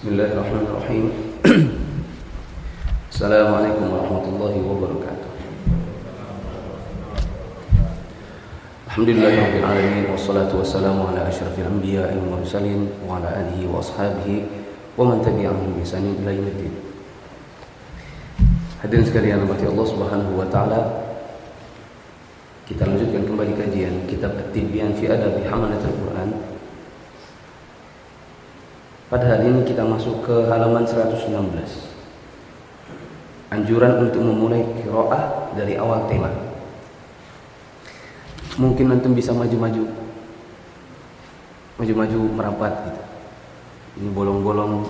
Bismillahirrahmanirrahim. Assalamualaikum warahmatullahi wabarakatuh. Alhamdulillahirabbil alamin wassalatu wassalamu ala asyrafil anbiya'i wal mursalin wa ala alihi wa ashabihi wa man tabi'ahum bi ihsanin ila yaumiddin. Hadirin sekalian rahmati Allah Subhanahu wa taala. Kita lanjutkan kembali kajian kitab At-Tibyan fi Adabi Hamalatul Quran. Pada hari ini kita masuk ke halaman 116. Anjuran untuk memulai qiraah dari awal tema. Mungkin antum bisa maju-maju merapat gitu. Ini bolong-bolong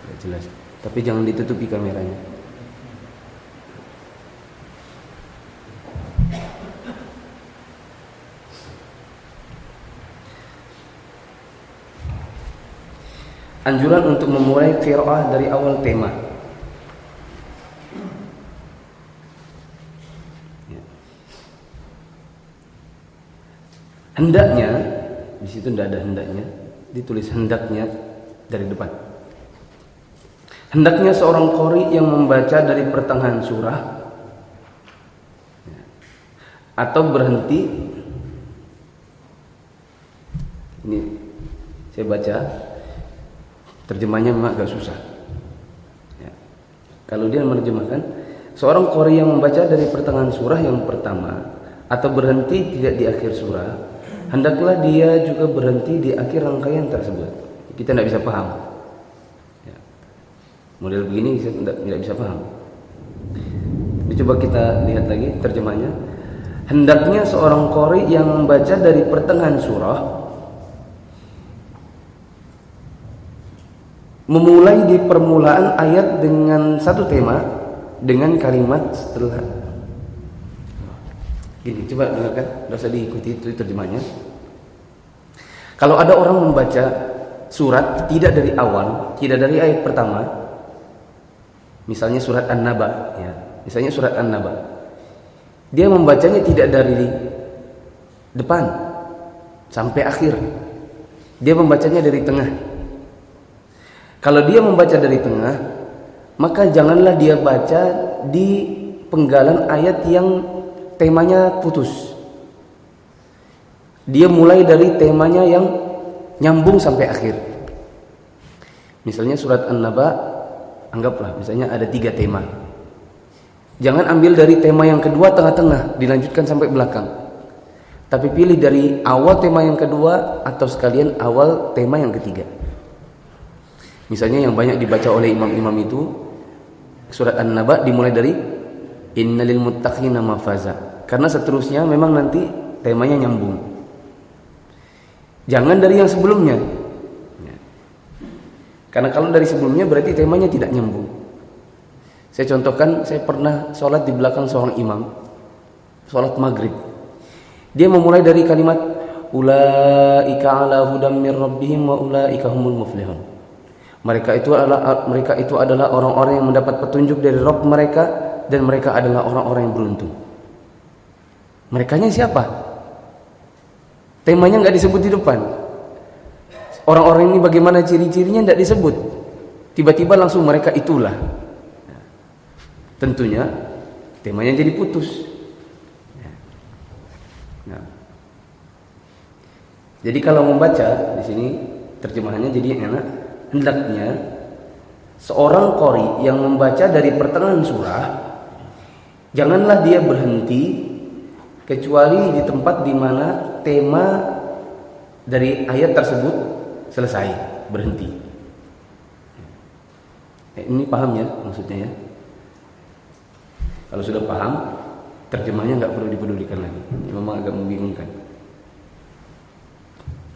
tidak jelas. Tapi jangan ditutupi kameranya. Anjuran untuk memulai qiraah dari awal tema. Hendaknya, di situ tidak ada hendaknya, ditulis hendaknya dari depan. Hendaknya seorang qari yang membaca dari pertengahan surah atau berhenti. Ini saya baca. Terjemahnya memang agak susah ya. Kalau dia menerjemahkan, seorang qari yang membaca dari pertengahan surah yang pertama atau berhenti tidak di akhir surah, hendaklah dia juga berhenti di akhir rangkaian tersebut. Kita tidak bisa paham ya. Model begini kita tidak bisa paham. Coba kita lihat lagi terjemahnya. Hendaknya seorang qari yang membaca dari pertengahan surah memulai di permulaan ayat dengan satu tema dengan kalimat setelah. Gini, coba dengarkan, tidak usah diikuti itu terjemahnya. Kalau ada orang membaca surat tidak dari awal, tidak dari ayat pertama, misalnya surat An-Naba, ya, misalnya surat An-Naba, dia membacanya tidak dari depan sampai akhir, dia membacanya dari tengah. Kalau dia membaca dari tengah, maka janganlah dia baca di penggalan ayat yang temanya putus. Dia mulai dari temanya yang nyambung sampai akhir. Misalnya surat An-Naba, anggaplah misalnya ada 3 tema. Jangan ambil dari tema yang kedua tengah-tengah, dilanjutkan sampai belakang. Tapi pilih dari awal tema yang kedua atau sekalian awal tema yang ketiga. Misalnya yang banyak dibaca oleh imam-imam itu surat An-Naba dimulai dari innalil muttaqina mafaza, karena seterusnya memang nanti temanya nyambung. Jangan dari yang sebelumnya, karena kalau dari sebelumnya berarti temanya tidak nyambung. Saya contohkan, saya pernah sholat di belakang seorang imam, sholat maghrib. Dia memulai dari kalimat ulaika ala hudam mir rabbihim wa ulaika humul muflihun. Mereka itu adalah orang-orang yang mendapat petunjuk dari Rabb mereka, dan mereka adalah orang-orang yang beruntung. Merekanya siapa? Temanya nggak disebut di depan. Orang-orang ini bagaimana ciri-cirinya nggak disebut. Tiba-tiba langsung mereka itulah. Tentunya temanya jadi putus. Nah. Jadi kalau membaca di sini terjemahannya jadi enak. Hendaknya seorang qari yang membaca dari pertengahan surah, janganlah dia berhenti kecuali di tempat di mana tema dari ayat tersebut selesai, berhenti. Ini paham ya maksudnya ya? Kalau sudah paham, terjemahnya nggak perlu dipedulikan lagi. Ini memang agak membingungkan.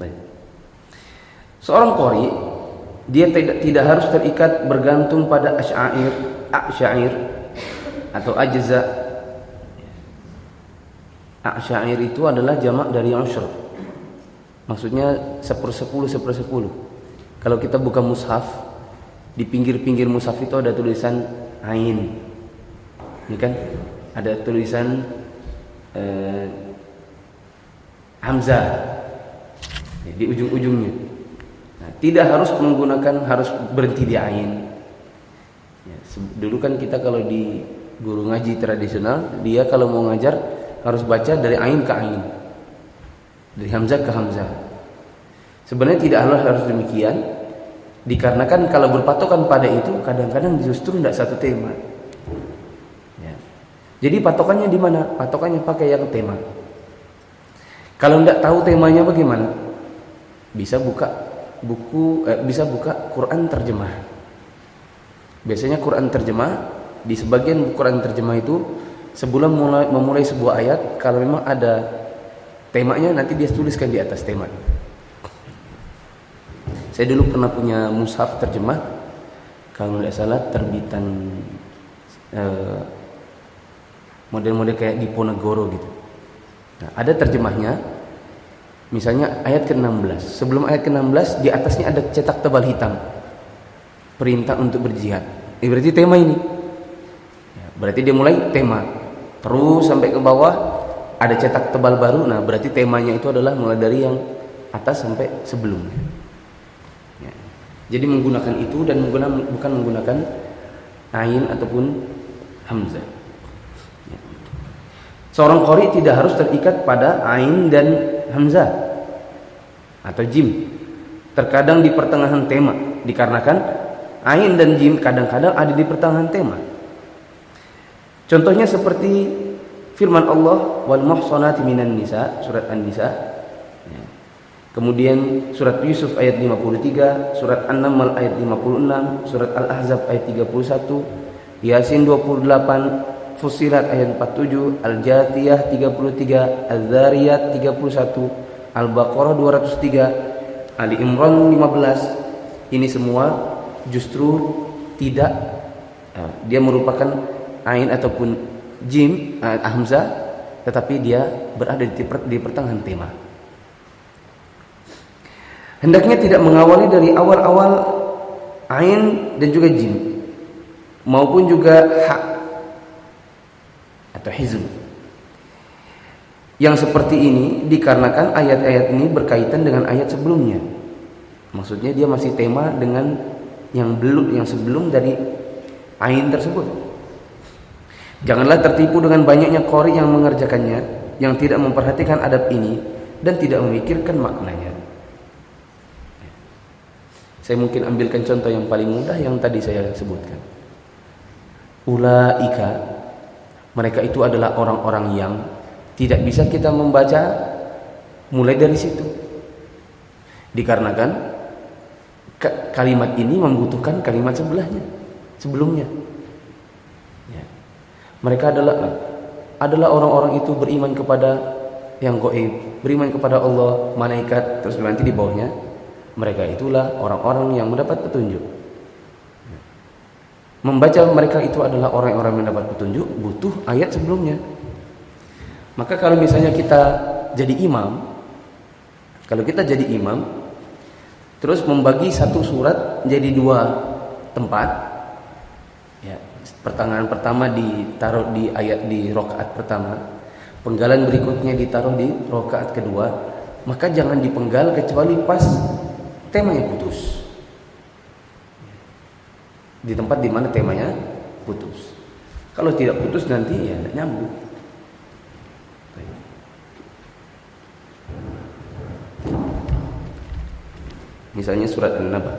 Baik. Seorang qari dia tidak harus terikat bergantung pada asyair atau ajza. Asyair itu adalah jamak dari ushr. Maksudnya 1/10. Kalau kita buka mushaf, di pinggir-pinggir mushaf itu ada tulisan ain. Ini kan ada tulisan hamzah di ujung-ujungnya. Nah, tidak harus berhenti di ain. Ya, dulu kan kita kalau di guru ngaji tradisional, dia kalau mau ngajar harus baca dari ain ke ain, dari hamzah ke hamzah. Sebenarnya tidak harus demikian, dikarenakan kalau berpatokan pada itu kadang-kadang justru tidak satu tema. Ya. Jadi patokannya di mana? Patokannya pakai yang tema. Kalau tidak tahu temanya bagaimana? Bisa buka Quran terjemah. Biasanya Quran terjemah, di sebagian Quran terjemah itu sebelum memulai sebuah ayat, kalau memang ada temanya nanti dia tuliskan di atas tema. Saya dulu pernah punya mushaf terjemah, kalau tidak salah terbitan model-model kayak Diponegoro gitu. Nah, ada terjemahnya, misalnya ayat ke-16. Sebelum ayat ke-16 di atasnya ada cetak tebal hitam, perintah untuk berjihad. Ini berarti tema ini. Ya, berarti dia mulai tema, terus sampai ke bawah ada cetak tebal baru. Nah, berarti temanya itu adalah mulai dari yang atas sampai sebelumnya. Ya. Jadi menggunakan itu dan bukan menggunakan ain ataupun hamzah. Ya. Seorang qari tidak harus terikat pada ain dan hamzah atau jim. Terkadang di pertengahan tema, dikarenakan ain dan jim kadang-kadang ada di pertengahan tema. Contohnya seperti firman Allah, wal muhsanati minan nisa, surat An-Nisa. Ya. Kemudian surat Yusuf ayat 53, surat An-Naml ayat 56, surat Al-Ahzab ayat 31, Yasin 28, Fussilat ayat 47, Al-Jathiyah 33, Al-Dzariyat 31, Al-Baqarah 203, Ali Imran 15. Ini semua justru tidak dia merupakan ain ataupun jim, hamzah, tetapi dia berada di pertengahan tema. Hendaknya tidak mengawali dari awal-awal ain dan juga jim, maupun juga ha atau hizm. Yang seperti ini dikarenakan ayat-ayat ini berkaitan dengan ayat sebelumnya. Maksudnya dia masih tema dengan yang sebelum dari ain tersebut. Janganlah tertipu dengan banyaknya qari yang mengerjakannya, yang tidak memperhatikan adab ini dan tidak memikirkan maknanya. Saya mungkin ambilkan contoh yang paling mudah yang tadi saya sebutkan. Ulaika, mereka itu adalah orang-orang yang tidak bisa kita membaca mulai dari situ. Dikarenakan kalimat ini membutuhkan kalimat sebelumnya. Ya. Mereka adalah orang-orang itu beriman kepada yang gaib, beriman kepada Allah, malaikat, terus nanti di bawahnya mereka itulah orang-orang yang mendapat petunjuk. Membaca mereka itu adalah orang-orang yang mendapat petunjuk butuh ayat sebelumnya. Maka kalau misalnya kita jadi imam, terus membagi satu surat jadi dua tempat, ya, pertengahan pertama ditaruh di ayat di rakaat pertama, penggalan berikutnya ditaruh di rakaat kedua, maka jangan dipenggal kecuali pas temanya putus. Di tempat di mana temanya putus. Kalau tidak putus nanti ya tidak nyambung. Misalnya surat An-Naba.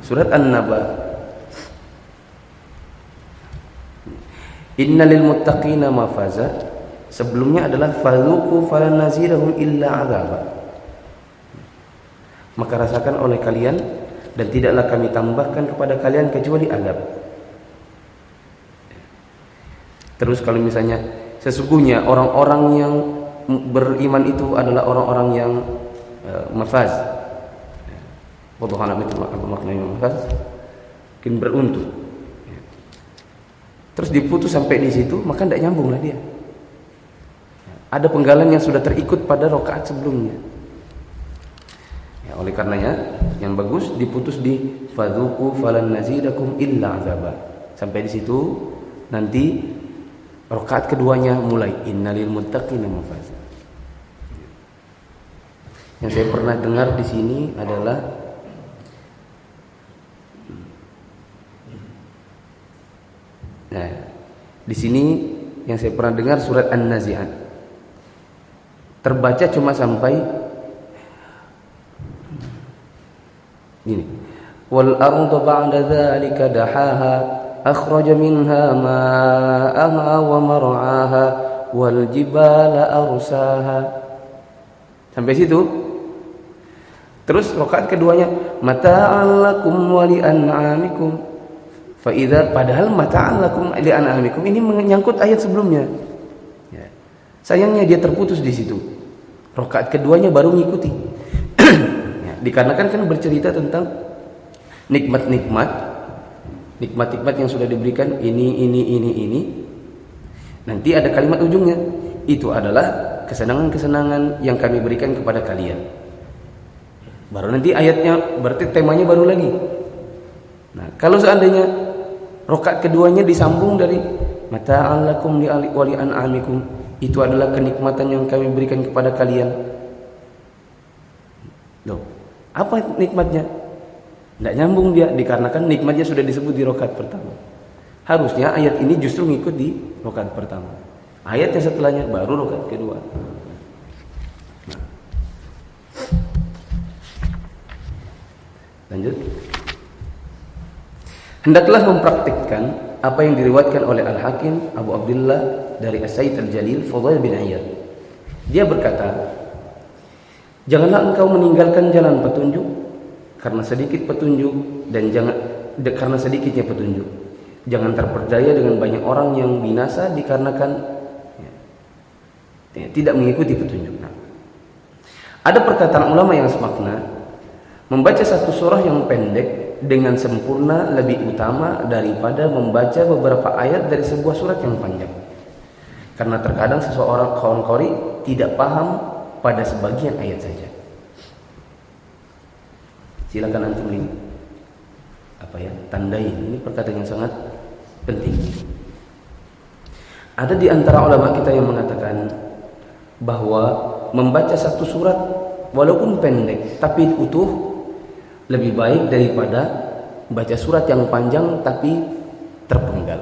Surat An-Naba. Innalil muttaqina mafaza. Sebelumnya adalah fadzuqu falan nazidahum illa 'adzaba. Maka rasakan oleh kalian dan tidaklah kami tambahkan kepada kalian kecuali azab. Terus kalau misalnya sesungguhnya orang-orang yang beriman itu adalah orang-orang yang mafaz. Wallahu a'lam apa maknanya mafaz? Mungkin beruntung. Terus diputus sampai di situ, maka tidak nyambung lah dia. Ada penggalan yang sudah terikut pada rakaat sebelumnya. Ya, oleh karenanya yang bagus diputus di fadzuqu falan nazidakum illa azaba. Sampai di situ nanti rakaat keduanya mulai innalil muttaqina mafaza. Yang saya pernah dengar di sini adalah di sini yang saya pernah dengar surat An-Nazi'at terbaca cuma sampai gini. Wal ardu ba'da dzalika dahaha akhraja minha ma'aha wa mar'aha wal jibala arsaha. Sampai situ. Terus rakaat keduanya mata'an lakum wa li an'amikum. Fa idza padahal mata'an lakum li an'amikum ini menyangkut ayat sebelumnya. Ya. Sayangnya dia terputus di situ. Rakaat keduanya baru mengikuti. Ya, dikarenakan kan bercerita tentang nikmat-nikmat yang sudah diberikan ini. Nanti ada kalimat ujungnya. Itu adalah kesenangan-kesenangan yang kami berikan kepada kalian. Baru nanti ayatnya, berarti temanya baru lagi. Nah, kalau seandainya rakaat keduanya disambung dari mata'an lakum li an'amikum, itu adalah kenikmatan yang kami berikan kepada kalian. Loh, apa nikmatnya? Tidak nyambung dia, dikarenakan nikmatnya sudah disebut di rakaat pertama. Harusnya ayat ini justru ngikut di rakaat pertama. Ayat yang setelahnya baru rakaat kedua. Nah. Lanjut. Hendaklah mempraktikkan apa yang diriwayatkan oleh Al-Hakim Abu Abdullah dari As-Sayyid Al-Jalil Fudail bin Iyad. Dia berkata, janganlah engkau meninggalkan jalan petunjuk karena sedikit petunjuk dan karena sedikitnya petunjuk. Jangan terperdaya dengan banyak orang yang binasa dikarenakan tidak mengikuti petunjuk. Nah, ada perkataan ulama yang semakna, membaca satu surah yang pendek dengan sempurna lebih utama daripada membaca beberapa ayat dari sebuah surat yang panjang. Karena terkadang seseorang kawan qari tidak paham pada sebagian ayat saja. Silakan antum ini tandai. Ini perkataan yang sangat penting. Ada di antara ulama kita yang mengatakan bahwa membaca satu surat walaupun pendek tapi utuh lebih baik daripada baca surat yang panjang tapi terpenggal.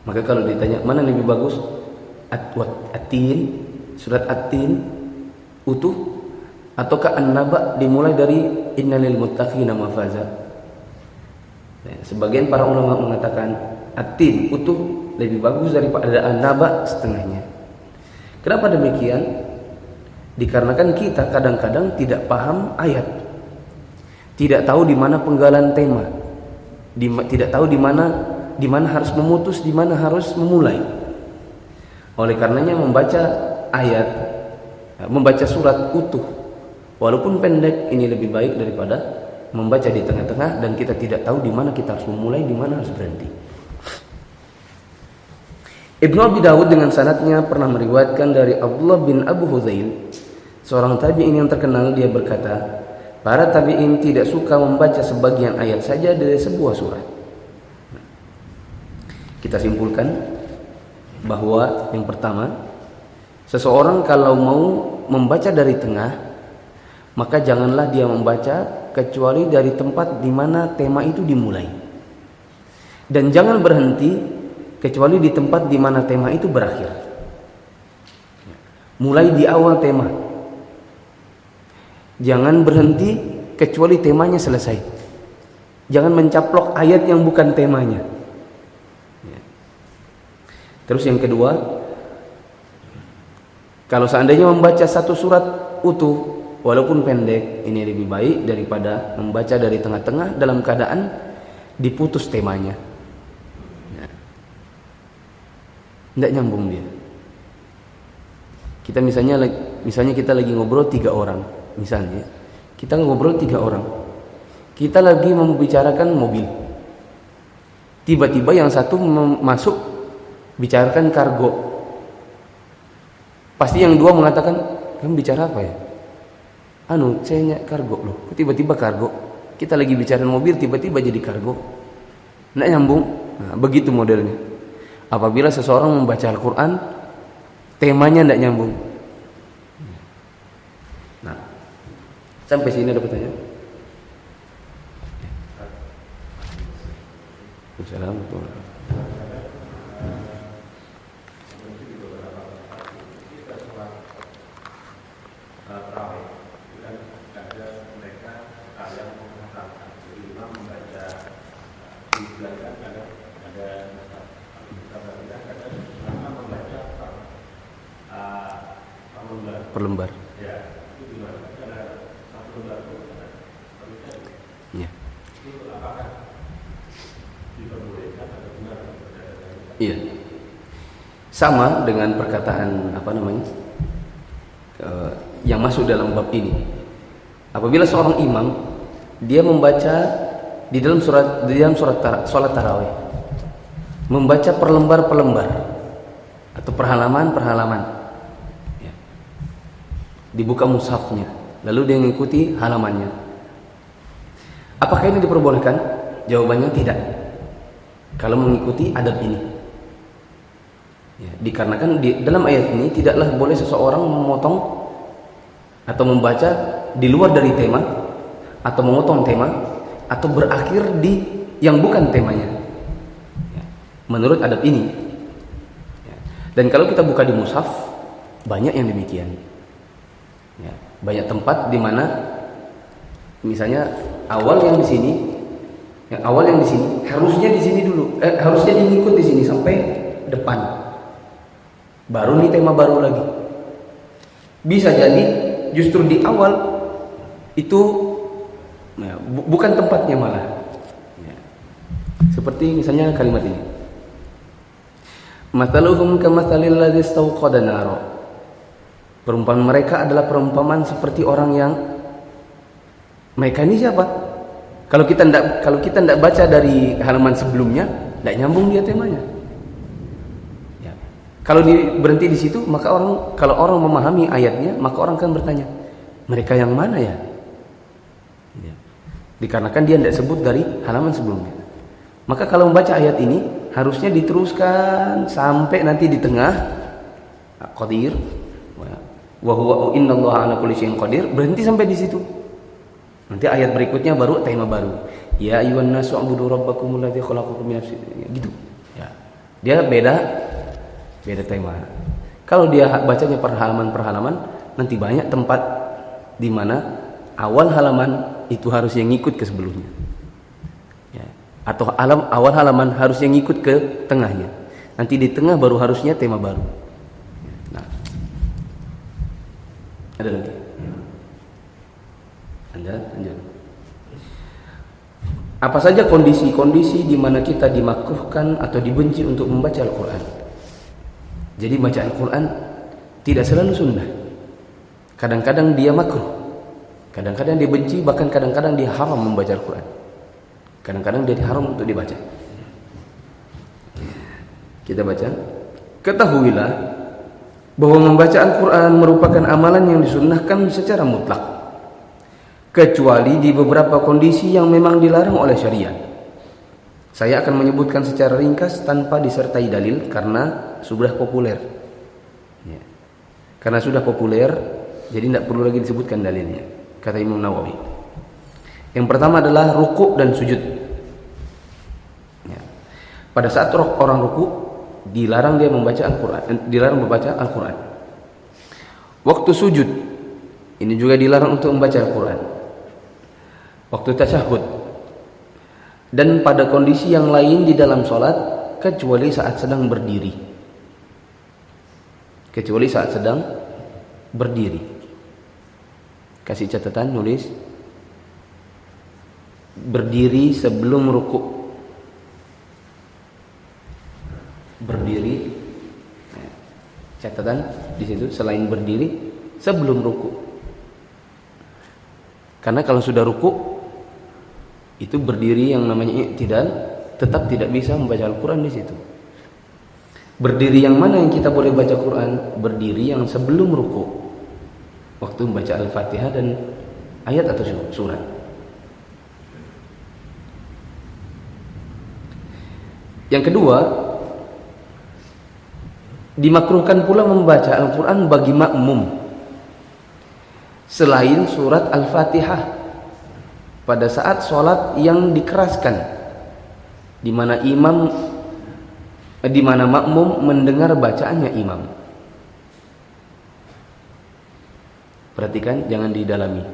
Maka kalau ditanya mana lebih bagus, At-Tin, surat At-Tin utuh ataukah An-Naba dimulai dari innalil muttaqina mafaza. Sebagian para ulama mengatakan At-Tin utuh lebih bagus daripada An-Naba setengahnya. Kenapa demikian? Dikarenakan kita kadang-kadang tidak paham ayat, tidak tahu di mana penggalan tema, tidak tahu di mana harus memutus, di mana harus memulai. Oleh karenanya membaca surat utuh walaupun pendek ini lebih baik daripada membaca di tengah-tengah dan kita tidak tahu di mana kita harus memulai, di mana harus berhenti. Ibnu Abi Dawud dengan sanadnya pernah meriwayatkan dari Abdullah bin Abu Hudzail, seorang tabi'in yang terkenal. Dia berkata, para tabi'in tidak suka membaca sebagian ayat saja dari sebuah surat. Kita simpulkan bahwa yang pertama, seseorang kalau mau membaca dari tengah, maka janganlah dia membaca kecuali dari tempat di mana tema itu dimulai. Dan jangan berhenti kecuali di tempat di mana tema itu berakhir. Mulai di awal tema. Jangan berhenti kecuali temanya selesai. Jangan mencaplok ayat yang bukan temanya. Terus yang kedua, kalau seandainya membaca satu surat utuh walaupun pendek, ini lebih baik daripada membaca dari tengah-tengah dalam keadaan diputus temanya. Tidak nyambung dia. Kita misalnya kita lagi ngobrol 3 orang, misalnya kita ngobrol 3 orang, kita lagi membicarakan mobil. Tiba-tiba yang satu masuk bicarakan kargo. Pasti yang dua mengatakan, kamu bicara apa ya? Saya kargo loh. Tiba-tiba kargo. Kita lagi bicara mobil, tiba-tiba jadi kargo. Nggak nyambung. Nah, begitu modelnya. Apabila seseorang membaca Al-Quran, temanya tidak nyambung. Nah, sampai sini ada pertanyaan? Assalamualaikum. Per lembar. Ya. Iya. Sama dengan perkataan yang masuk dalam bab ini. Apabila seorang imam dia membaca di dalam salat tarawih, membaca per lembar atau per halaman, ya. Dibuka mushafnya, lalu dia mengikuti halamannya. Apakah ini diperbolehkan? Jawabannya tidak. Kalau mengikuti adab ini, ya, dikarenakan di dalam ayat ini tidaklah boleh seseorang memotong atau membaca di luar dari tema, atau memotong tema, atau berakhir di yang bukan temanya, ya, menurut adab ini, ya. Dan kalau kita buka di mushaf, banyak yang demikian, ya. Banyak tempat di mana misalnya awal yang di sini harusnya di sini dulu, harusnya diikut di sini sampai depan, baru nih tema baru lagi. Bisa jadi justru di awal itu, ya, bukan tempatnya malah, ya. Seperti misalnya kalimat ini, mathaluhum kamathalil ladzi istawqada nara. Perumpamaan mereka adalah perumpamaan seperti orang yang, mereka ini siapa? Kalau kita tidak baca dari halaman sebelumnya, tidak nyambung dia temanya. Ya. Kalau berhenti di situ, maka kalau orang memahami ayatnya, maka orang akan bertanya, mereka yang mana ya? Ya. Dikarenakan dia tidak sebut dari halaman sebelumnya. Maka kalau membaca ayat ini harusnya diteruskan sampai nanti di tengah qadir, wa huwa innallaha ala kulli syai'in qadir, berhenti sampai di situ. Nanti ayat berikutnya baru tema baru. Ya ayyuhan nasu ubudu rabbakumul ladzi khalaqakum min nafsin, gitu. Ya. Dia beda tema. Kalau dia bacanya per halaman, nanti banyak tempat di mana awal halaman itu harus yang ngikut ke sebelumnya. Ya. Atau awal halaman harus yang ngikut ke tengahnya. Nanti di tengah baru harusnya tema baru. Nah. Ada lagi? Lanjut. Apa saja kondisi-kondisi di mana kita dimakruhkan atau dibenci untuk membaca Al-Quran? Jadi baca Al-Quran tidak selalu sunnah. Kadang-kadang dia makruh, kadang-kadang dia benci, bahkan kadang-kadang dia haram membaca Al-Quran. Kadang-kadang dia haram untuk dibaca. Kita baca. Ketahuilah bahwa membaca Al-Quran merupakan amalan yang disunnahkan secara mutlak, kecuali di beberapa kondisi yang memang dilarang oleh syariat. Saya akan menyebutkan secara ringkas tanpa disertai dalil karena sudah populer, ya. Karena sudah populer, jadi tidak perlu lagi disebutkan dalilnya, kata Imam Nawawi. Yang pertama adalah ruku' dan sujud, ya. Pada saat orang ruku' dilarang dia membaca Al-Quran, dilarang membaca Al-Quran. Waktu sujud ini juga dilarang untuk membaca Al-Quran. Waktu tasyahud, dan pada kondisi yang lain di dalam sholat, kecuali saat sedang berdiri. Kasih catatan, nulis berdiri sebelum ruku'. Berdiri, catatan di situ, selain berdiri sebelum ruku'. Karena kalau sudah ruku', itu berdiri yang namanya i'tidal, tetap tidak bisa membaca Al-Quran di situ. Berdiri yang mana yang kita boleh baca Quran? Berdiri yang sebelum ruku', waktu membaca Al-Fatihah dan ayat atau surat. Yang kedua, Dimakruhkan pula membaca Al-Quran bagi makmum selain surat Al-Fatihah pada saat sholat yang dikeraskan, di mana makmum mendengar bacaannya imam. Perhatikan, jangan didalami.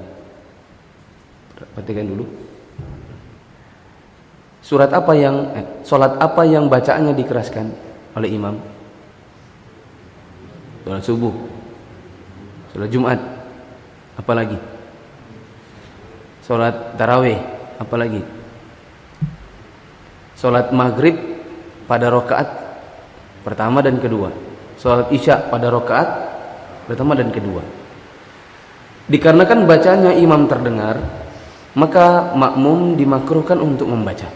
Perhatikan dulu. Sholat apa yang bacaannya dikeraskan oleh imam? Sholat subuh, sholat Jumat, apalagi? Sholat tarawih, apalagi? Sholat maghrib pada rakaat pertama dan kedua, sholat isya pada rakaat pertama dan kedua. Dikarenakan bacaannya imam terdengar, maka makmum dimakruhkan untuk membaca.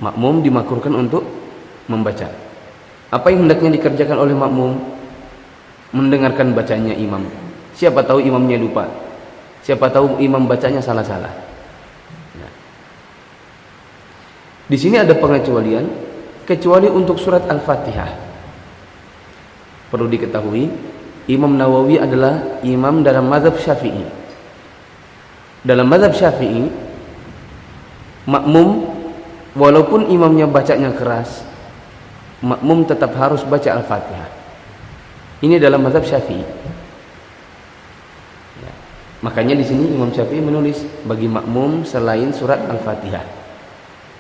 Makmum dimakruhkan untuk membaca. Apa yang hendaknya dikerjakan oleh makmum? Mendengarkan bacanya imam. Siapa tahu imamnya lupa. Siapa tahu imam bacanya salah-salah. Nah. Di sini ada pengecualian, kecuali untuk surat Al-Fatihah. Perlu diketahui, Imam Nawawi adalah imam dalam mazhab Syafi'i. Dalam mazhab Syafi'i, makmum walaupun imamnya bacanya keras, makmum tetap harus baca Al-Fatihah. Ini dalam mazhab Syafi'i. Ya. Makanya di sini Imam Syafi'i menulis bagi makmum selain surat Al-Fatihah.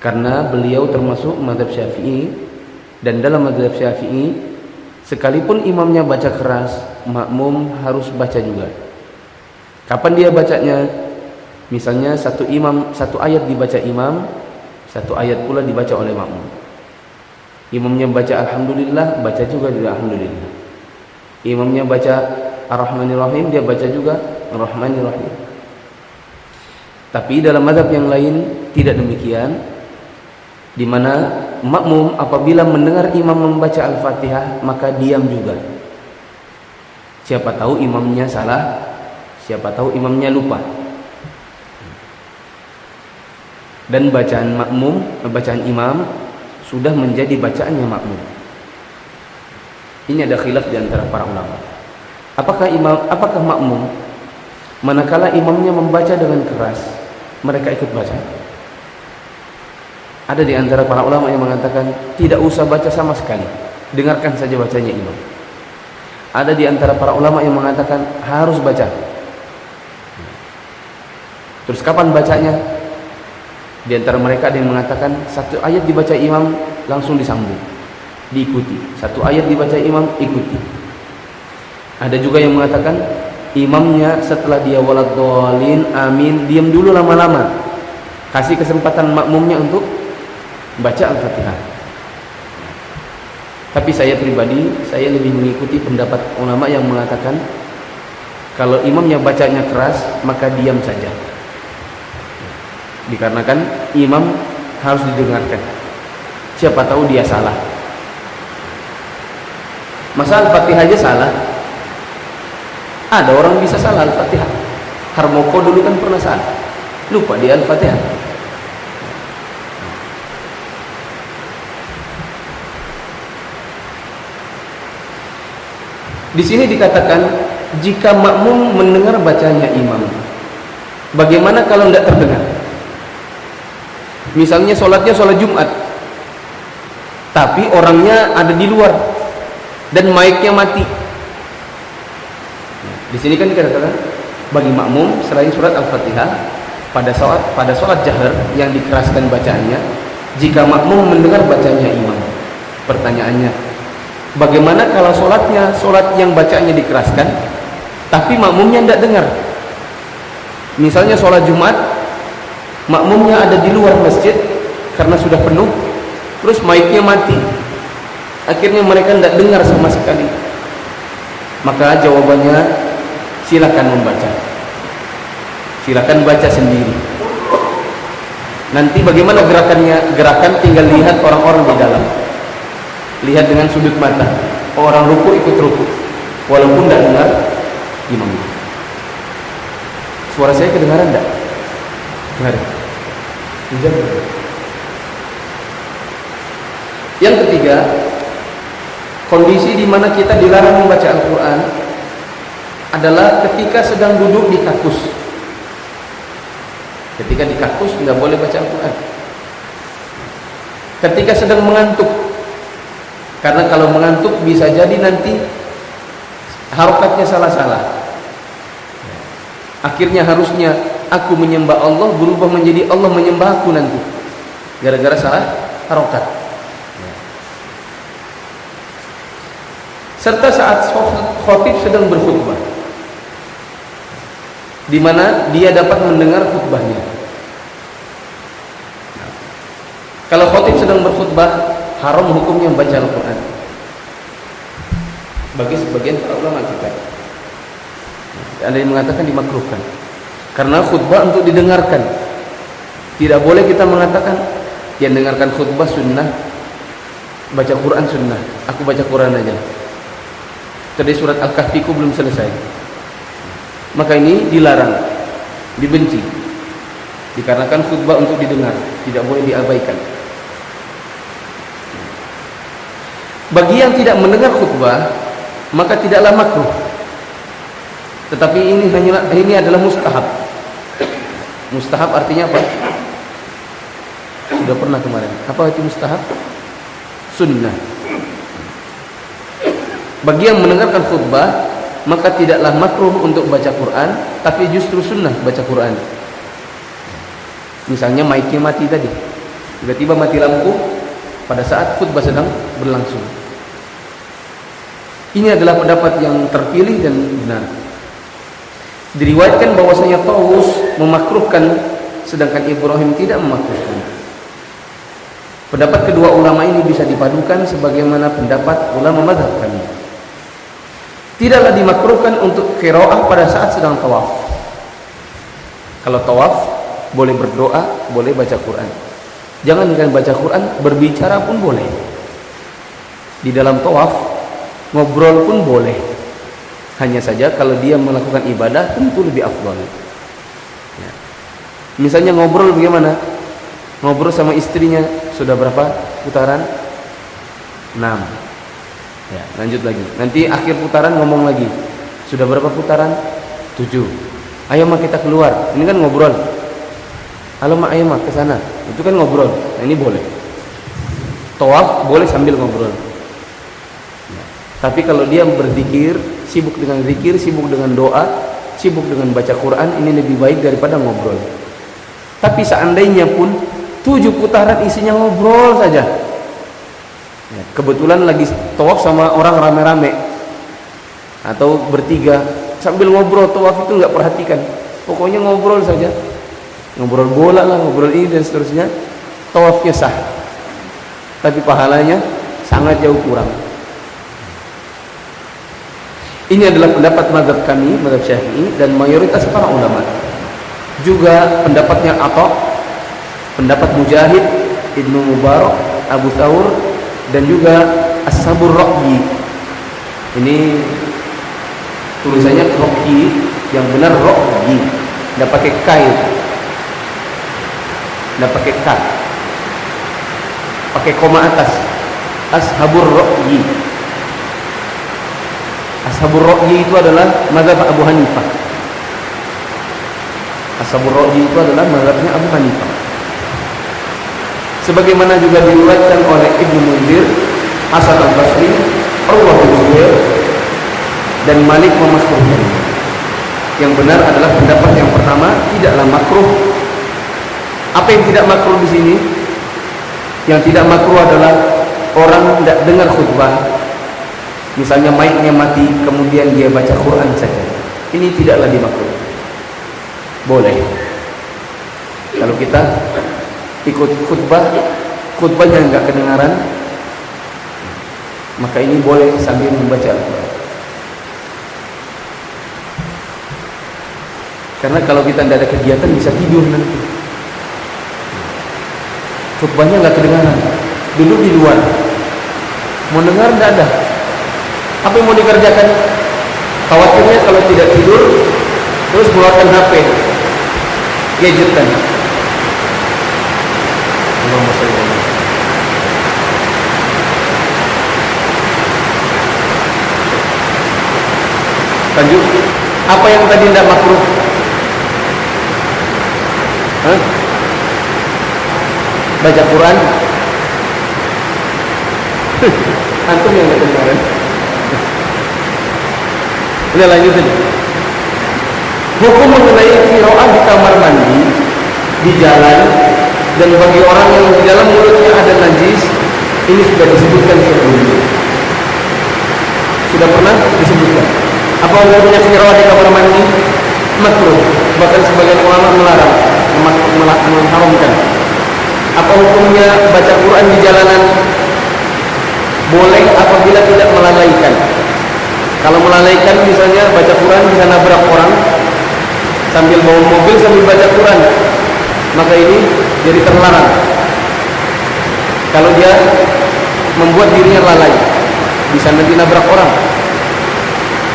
Karena beliau termasuk mazhab Syafi'i, dan dalam mazhab Syafi'i sekalipun imamnya baca keras, makmum harus baca juga. Kapan dia bacanya? Misalnya satu ayat dibaca imam, satu ayat pula dibaca oleh makmum. Imamnya baca Alhamdulillah, baca juga Alhamdulillah. Imamnya baca Ar-Rahmanir-Rahim, dia baca juga Ar-Rahmanir-Rahim. Tapi dalam mazhab yang lain tidak demikian, di mana makmum apabila mendengar imam membaca Al-Fatihah maka diam juga. Siapa tahu imamnya salah, siapa tahu imamnya lupa. Dan bacaan imam sudah menjadi bacaannya makmum. Ini ada khilaf di antara para ulama. Apakah makmum manakala imamnya membaca dengan keras, mereka ikut baca? Ada di antara para ulama yang mengatakan tidak usah baca sama sekali, dengarkan saja bacanya imam. Ada di antara para ulama yang mengatakan harus baca. Terus kapan bacanya? Di antara mereka ada yang mengatakan satu ayat dibaca imam langsung disambung, diikuti. Satu ayat dibaca imam, ikuti. Ada juga yang mengatakan imamnya setelah dia waladhdallin amin, diam dulu lama-lama, kasih kesempatan makmumnya untuk baca Al-Fatihah. Tapi saya pribadi, saya lebih mengikuti pendapat ulama yang mengatakan kalau imamnya bacanya keras maka diam saja. Dikarenakan imam harus didengarkan. Siapa tahu dia salah. Masa Al-Fatihah aja salah? Ada orang bisa salah Al-Fatihah. Harmoko dulu kan pernah salah, lupa di Al-Fatihah. Di sini dikatakan jika makmum mendengar bacanya imam, bagaimana kalau tidak terdengar? Misalnya sholat Jumat, tapi orangnya ada di luar dan mic-nya mati. Di sini kan dikatakan bagi makmum selain surat Al-Fatihah pada sholat jahar yang dikeraskan bacaannya, jika makmum mendengar bacanya imam. Pertanyaannya, bagaimana kalau sholat yang bacaannya dikeraskan tapi makmumnya tidak dengar? Misalnya sholat Jumat, makmumnya ada di luar masjid karena sudah penuh, terus mic-nya mati, akhirnya mereka tidak dengar sama sekali. Maka jawabannya, silakan membaca, silakan baca sendiri. Nanti bagaimana gerakannya? Gerakan tinggal lihat orang-orang di dalam, lihat dengan sudut mata. Orang ruku ikut ruku walaupun tidak dengar imam. Suara saya kedengaran tidak? Dengar. Yang ketiga, Kondisi di mana kita dilarang membaca Al-Quran adalah ketika sedang duduk di kakus. Ketika di kakus nggak boleh baca Al-Quran. Ketika sedang mengantuk, karena kalau mengantuk bisa jadi nanti harokatnya salah-salah. Akhirnya harusnya aku menyembah Allah berubah menjadi Allah menyembah aku nanti, gara-gara salah harokat. Serta saat khotib sedang berkhutbah, di mana dia dapat mendengar khutbahnya. Kalau khotib sedang berkhutbah, haram hukumnya membaca Al-Quran bagi sebagian para ulama kita. Ada yang mengatakan dimakruhkan karena khutbah untuk didengarkan. Tidak boleh kita mengatakan yang dengarkan khutbah sunnah, baca Quran sunnah, aku baca Quran aja. Tadi surat Al-Kahfiku belum selesai. Maka ini dilarang, dibenci, dikarenakan khutbah untuk didengar, tidak boleh diabaikan. Bagi yang tidak mendengar khutbah, maka tidaklah makruh. Tetapi ini adalah mustahab. Mustahab artinya apa? Sudah pernah kemarin. Apa itu mustahab? Sunnah. Bagi yang mendengarkan khutbah, maka tidaklah makruh untuk baca Quran, tapi justru sunnah baca Quran. Misalnya mic-nya mati tadi, tiba-tiba mati lampu pada saat khutbah sedang berlangsung. Ini adalah pendapat yang terpilih dan benar. Diriwayatkan bahwasanya Tawus memakruhkan, sedangkan Ibrahim tidak memakruhkan. Pendapat kedua ulama ini bisa dipadukan sebagaimana pendapat ulama mazhab kami. Tidaklah dimakruhkan untuk qiraah pada saat sedang tawaf. Kalau tawaf boleh berdoa, boleh baca Quran. Jangankan baca Quran, berbicara pun boleh. Di dalam tawaf ngobrol pun boleh. Hanya saja kalau dia melakukan ibadah tentu lebih afdal. Ya. Misalnya ngobrol bagaimana? Ngobrol sama istrinya sudah berapa putaran? 6. Ya, lanjut lagi. Nanti akhir putaran ngomong lagi. Sudah berapa putaran? 7. Ayo mak kita keluar. Ini kan ngobrol. Halo mak, ayo mak ke sana. Itu kan ngobrol. Nah, ini boleh. Tawaf boleh sambil ngobrol. Ya. Tapi kalau dia berzikir, sibuk dengan zikir, sibuk dengan doa, sibuk dengan baca Quran, ini lebih baik daripada ngobrol. Tapi seandainya pun 7 putaran isinya ngobrol saja. Ya, kebetulan lagi tawaf sama orang rame-rame atau bertiga sambil ngobrol, tawaf itu nggak perhatikan, pokoknya ngobrol saja, ngobrol bola lah, ngobrol ini dan seterusnya, tawafnya sah, tapi pahalanya sangat jauh kurang. Ini adalah pendapat mazhab kami, mazhab Syafi'i, dan mayoritas para ulama. Juga pendapatnya Atha, pendapat Mujahid, Ibnu Mubarak, Abu Thawr, dan juga As-Sabur Raqyi. Ini tulisannya Raqyi, yang benar Raqyi, enggak pakai K itu. Enggak pakai K. Pakai koma atas. Ashabur Raqyi. Ashabur Raqyi itu adalah mazhab Abu Hanifah. Ashabur Raqyi itu adalah mazhabnya Abu Hanifah. Sebagaimana juga diriwayatkan oleh Ibnu Munzir, Hasan Al-Basri, Urwah bin Zubair, dan Malik memakruhkan. Yang benar adalah pendapat yang pertama, tidaklah makruh. Apa yang tidak makruh di sini? Yang tidak makruh adalah orang tidak dengar khutbah. Misalnya mic-nya mati, kemudian dia baca Quran saja. Ini tidaklah dimakruh. Boleh. Kalau kita ikut khutbahnya enggak kedengaran, maka ini boleh sambil membaca Al-Quran. Karena kalau kita tidak ada kegiatan bisa tidur nanti. Khutbahnya enggak kedengaran, duduk di luar, mau dengar tidak ada. Apa yang mau dikerjakan? Khawatirnya kalau tidak tidur terus keluarkan HP, gadget kan. Lanjut. Apa yang tadi tidak makruh? Hah? Baca Quran. Antum yang nggak kemarin. Udah lanjutin. Hukum mengenai qiraah di kamar mandi, di jalan, dan bagi orang yang di dalam mulutnya ada najis, ini sudah disebutkan sebelumnya. Sudah pernah disebutkan. Apa hukumnya qiraah di kamar mandi? Makruh. Bahkan sebagian ulama melarang, mengharamkan. Apa hukumnya baca Quran di jalanan? Boleh apabila tidak melalaikan. Kalau melalaikan misalnya baca Quran bisa nabrak orang sambil bawa mobil sambil baca Quran, maka ini jadi terlarang. Kalau dia membuat dirinya lalai, bisa nanti nabrak orang.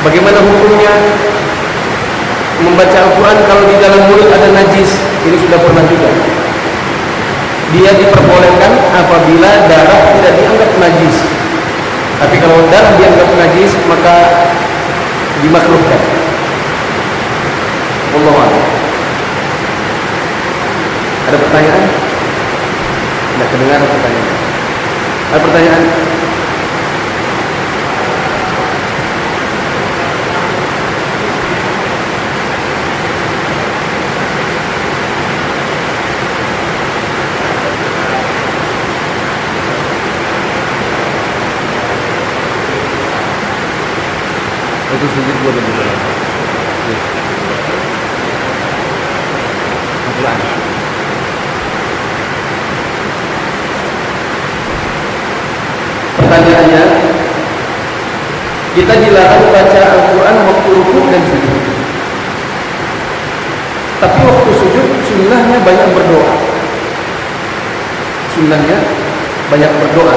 Bagaimana hukumnya membaca Al-Quran kalau di dalam mulut ada najis? Ini sudah pernah juga. Dia diperbolehkan apabila darah tidak dianggap najis. Tapi kalau darah dianggap najis, maka dimakruhkan. Wallahu a'lam. Ada pertanyaan? Tidak kedengar pertanyaan. Ada pertanyaan? Itu sujud gua di dalam. Al-Quran. Pertanyaannya, kita dilarang baca Al-Quran waktu rukuk dan sujud. Tapi waktu sujud sunnahnya banyak berdoa. Sunnahnya banyak berdoa.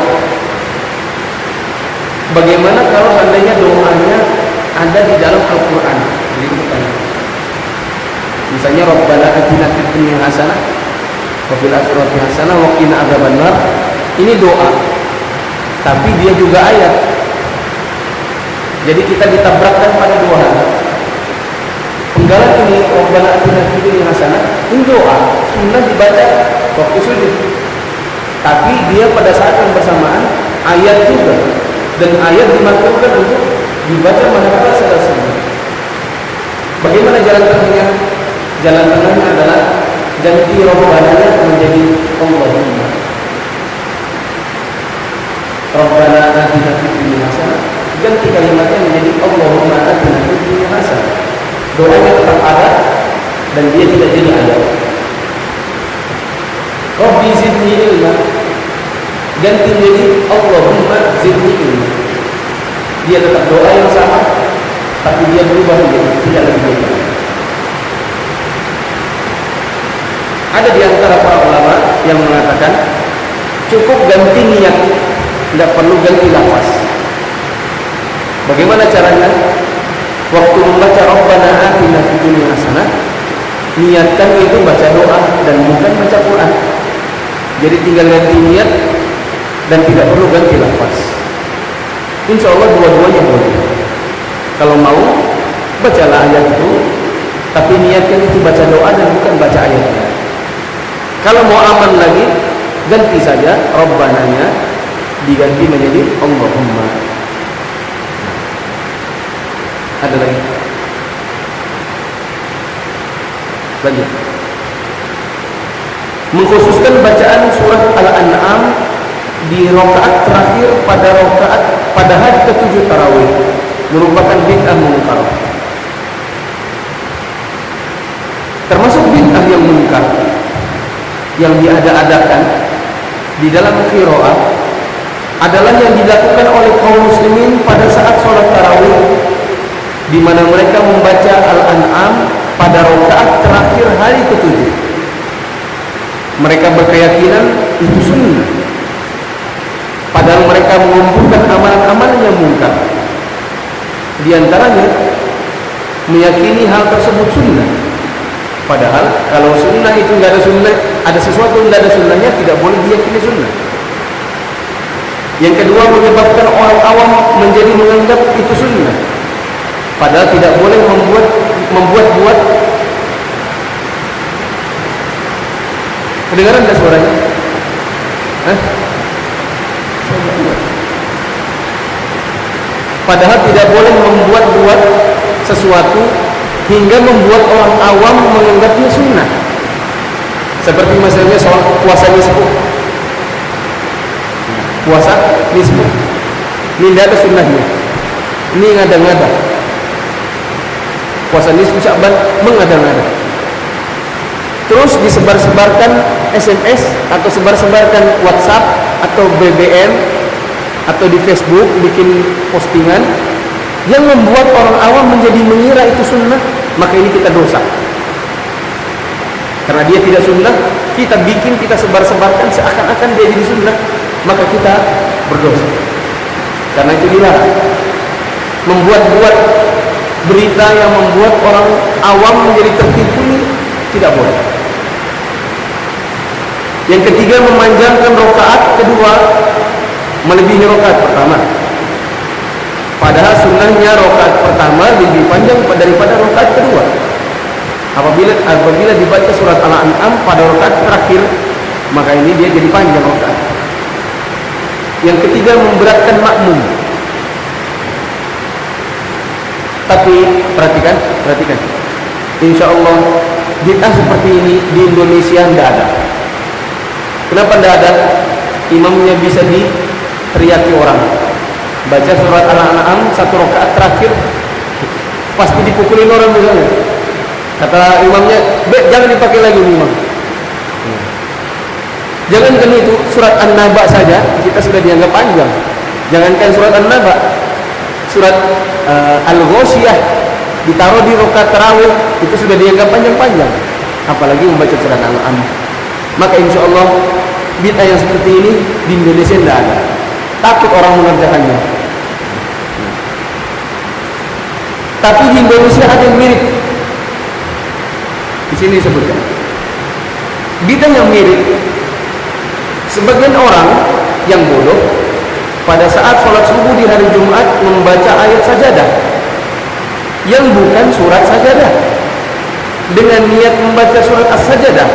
Bagaimana kalau seandainya doanya ada di dalam Al-Quran? Jadi pertanyaan. Misalnya Rabbana atina fid dunya hasanah wa fil akhirati hasanah wa qina adzabannar. Ini doa, tapi dia juga ayat. Jadi kita ditabrakkan pada dua hal. Penggalan ini Rabbana atina fid dunya hasanah, ini doa, sunnah dibaca waktu sujud. Tapi dia pada saat yang bersamaan ayat juga, dan ayat dimakruhkan untuk dibaca manakala sedang sujud. Bagaimana jalan tengahnya? Jalan tengahnya adalah ganti Rabbananya menjadi Allahumma. Rabbana atina fid dunya hasanah, ganti kalimatnya menjadi Allahumma atina fid dunya hasanah. Doanya tetap ada dan dia tidak jadi ayat. Rabbi zidni ilma, ganti menjadi Allahumma zidni ilma. Dia tetap doa yang sama, tapi dia berubah menjadi tidak lagi doa. Ada di antara para ulama yang mengatakan cukup ganti niat, tidak perlu ganti lafaz. Bagaimana caranya? Waktu membaca Rabbana atina fid dunya hasanah, niatkan itu baca doa dan bukan baca Quran. Jadi tinggal ganti niat dan tidak perlu ganti lafaz. Insya Allah dua-duanya boleh. Kalau mau, bacalah ayat itu, tapi niatkan itu baca doa dan bukan baca ayatnya. Kalau mau aman lagi, ganti saja Rabbananya, diganti menjadi Allahumma. Ada lagi? Lanjut. Mengkhususkan bacaan surah Al-An'am di rakaat terakhir pada hari ke-7 tarawih merupakan bid'ah munkar. Termasuk bid'ah yang munkar yang diada-adakan di dalam qiraah adalah yang dilakukan oleh kaum muslimin pada saat sholat tarawih, di mana mereka membaca Al-An'am pada rakaat terakhir hari ke-7. Mereka berkeyakinan itu sunnah, padahal mereka mengumpulkan amalan-amalan yang munkar. Di antaranya meyakini hal tersebut sunnah, padahal kalau sunnah itu nggak ada sunnah, ada sesuatu yang nggak ada sunnahnya, tidak boleh diyakini sunnah. Yang kedua, menyebabkan orang awam menjadi menganggap itu sunnah, Padahal tidak boleh membuat-buat. Kedengaran nggak suaranya? Hah? Padahal tidak boleh membuat-buat sesuatu hingga membuat orang awam menganggapnya sunnah. Seperti misalnya soal puasa nisfu. Puasa nisfu. Ini tidak ada sunnahnya. Ini ngada-ngada. Puasa nisfu Sya'ban mengada-ngada. Terus disebar-sebarkan SMS atau sebar-sebarkan WhatsApp atau BBM atau di Facebook bikin postingan yang membuat orang awam menjadi mengira itu sunnah, maka ini kita dosa. Karena dia tidak sunnah, kita bikin, kita sebar-sebarkan seakan-akan dia jadi sunnah, maka kita berdosa. Karena itu dilarang. Membuat-buat berita yang membuat orang awam menjadi tertipu ini tidak boleh. Yang ketiga, memanjangkan rakaat kedua melebihi rakaat pertama. Padahal sunnahnya rakaat pertama lebih panjang daripada rakaat kedua. Apabila dibaca surat Al-An'am pada rakaat terakhir, maka ini dia jadi panjang rakaat. Yang ketiga, memberatkan makmum. Tapi perhatikan. Insya Allah bid'ah seperti ini di Indonesia tidak ada. Kenapa tidak ada? Imamnya bisa diteriaki orang. Baca surat Al-An'am satu rakaat terakhir pasti dipukulin orang misalnya. Kata imamnya, jangan dipakai lagi imam. Jangankan itu, surat An-Naba saja kita sudah dianggap panjang. Jangankan surat An-Naba, surat Al-Ghoshiyah ditaruh di rakaat tarawih itu sudah dianggap panjang-panjang. Apalagi membaca surat Al-An'am. Maka insya Allah bid'ah yang seperti ini di Indonesia tidak ada. Takut orang mengerjakannya. Tapi di Indonesia ada yang mirip. Di sini disebutkan bid'ah yang mirip. Sebagian orang yang bodoh pada saat sholat subuh di hari Jumat membaca ayat sajadah yang bukan surat sajadah dengan niat membaca surat as-sajadah.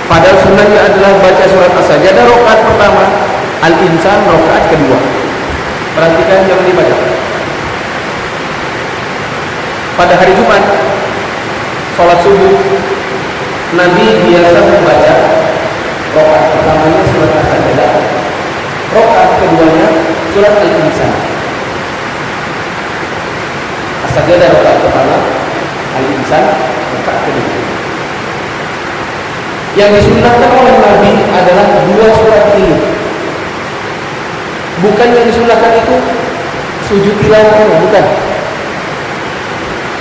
Padahal sunnahnya adalah baca surat as-sajadah rakaat pertama, Al-Insan rakaat kedua. Perhatikan yang dibaca. Pada hari Jumat sholat subuh, Nabi biasa membaca rakaat pertamanya surat as-sajadah, rakaat keduanya surat Al-Insan. As-sajadah rakaat pertama, Al-Insan rakaat kedua. Yang disunnahkan oleh Nabi adalah dua surat ini. Bukan yang disunnahkan itu sujud tilawah, bukan.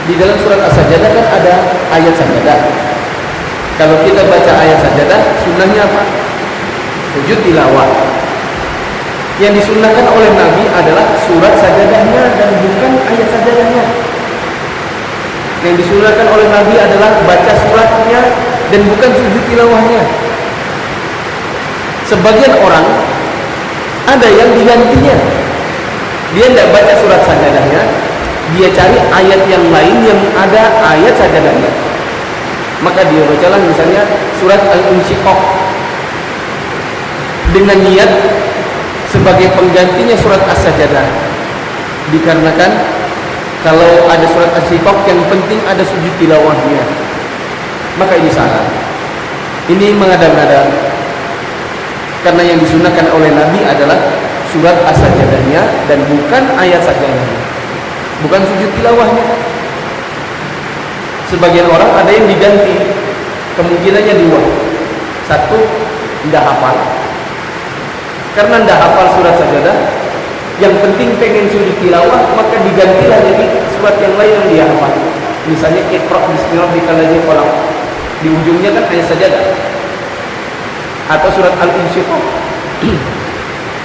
Di dalam surat As-Sajadah kan ada ayat sajadah. Kalau kita baca ayat sajadah, sunnahnya apa? Sujud tilawah. Yang disunnahkan oleh Nabi adalah surat sajadahnya dan bukan ayat sajadahnya. Yang disunnahkan oleh Nabi adalah baca suratnya dan bukan sujud tilawahnya. Sebagian orang ada yang digantinya. Dia tidak baca surat sajadahnya, dia cari ayat yang lain yang ada ayat sajadahnya. Maka dia bacalah misalnya surat Al-Insyiqaq dengan niat sebagai penggantinya surat As-Sajadah. Dikarenakan kalau ada surat Al-Insyiqaq yang penting ada sujud tilawahnya. Maka ini salah. Ini mengada-ngada. Karena yang disunahkan oleh Nabi adalah surat as-sajadahnya dan bukan ayat sajadahnya. Bukan sujud tilawahnya. Sebagian orang ada yang diganti. Kemungkinannya dua. Satu, tidak hafal. Karena tidak hafal surat sajadah, yang penting pengen sujud tilawah, maka digantilah jadi surat yang lain yang dia hafal. Misalnya Iqra bismillahirrahmanirrahim khalaq. Di ujungnya kan ayat sajadah. Atau surat Al-Insyiqaq.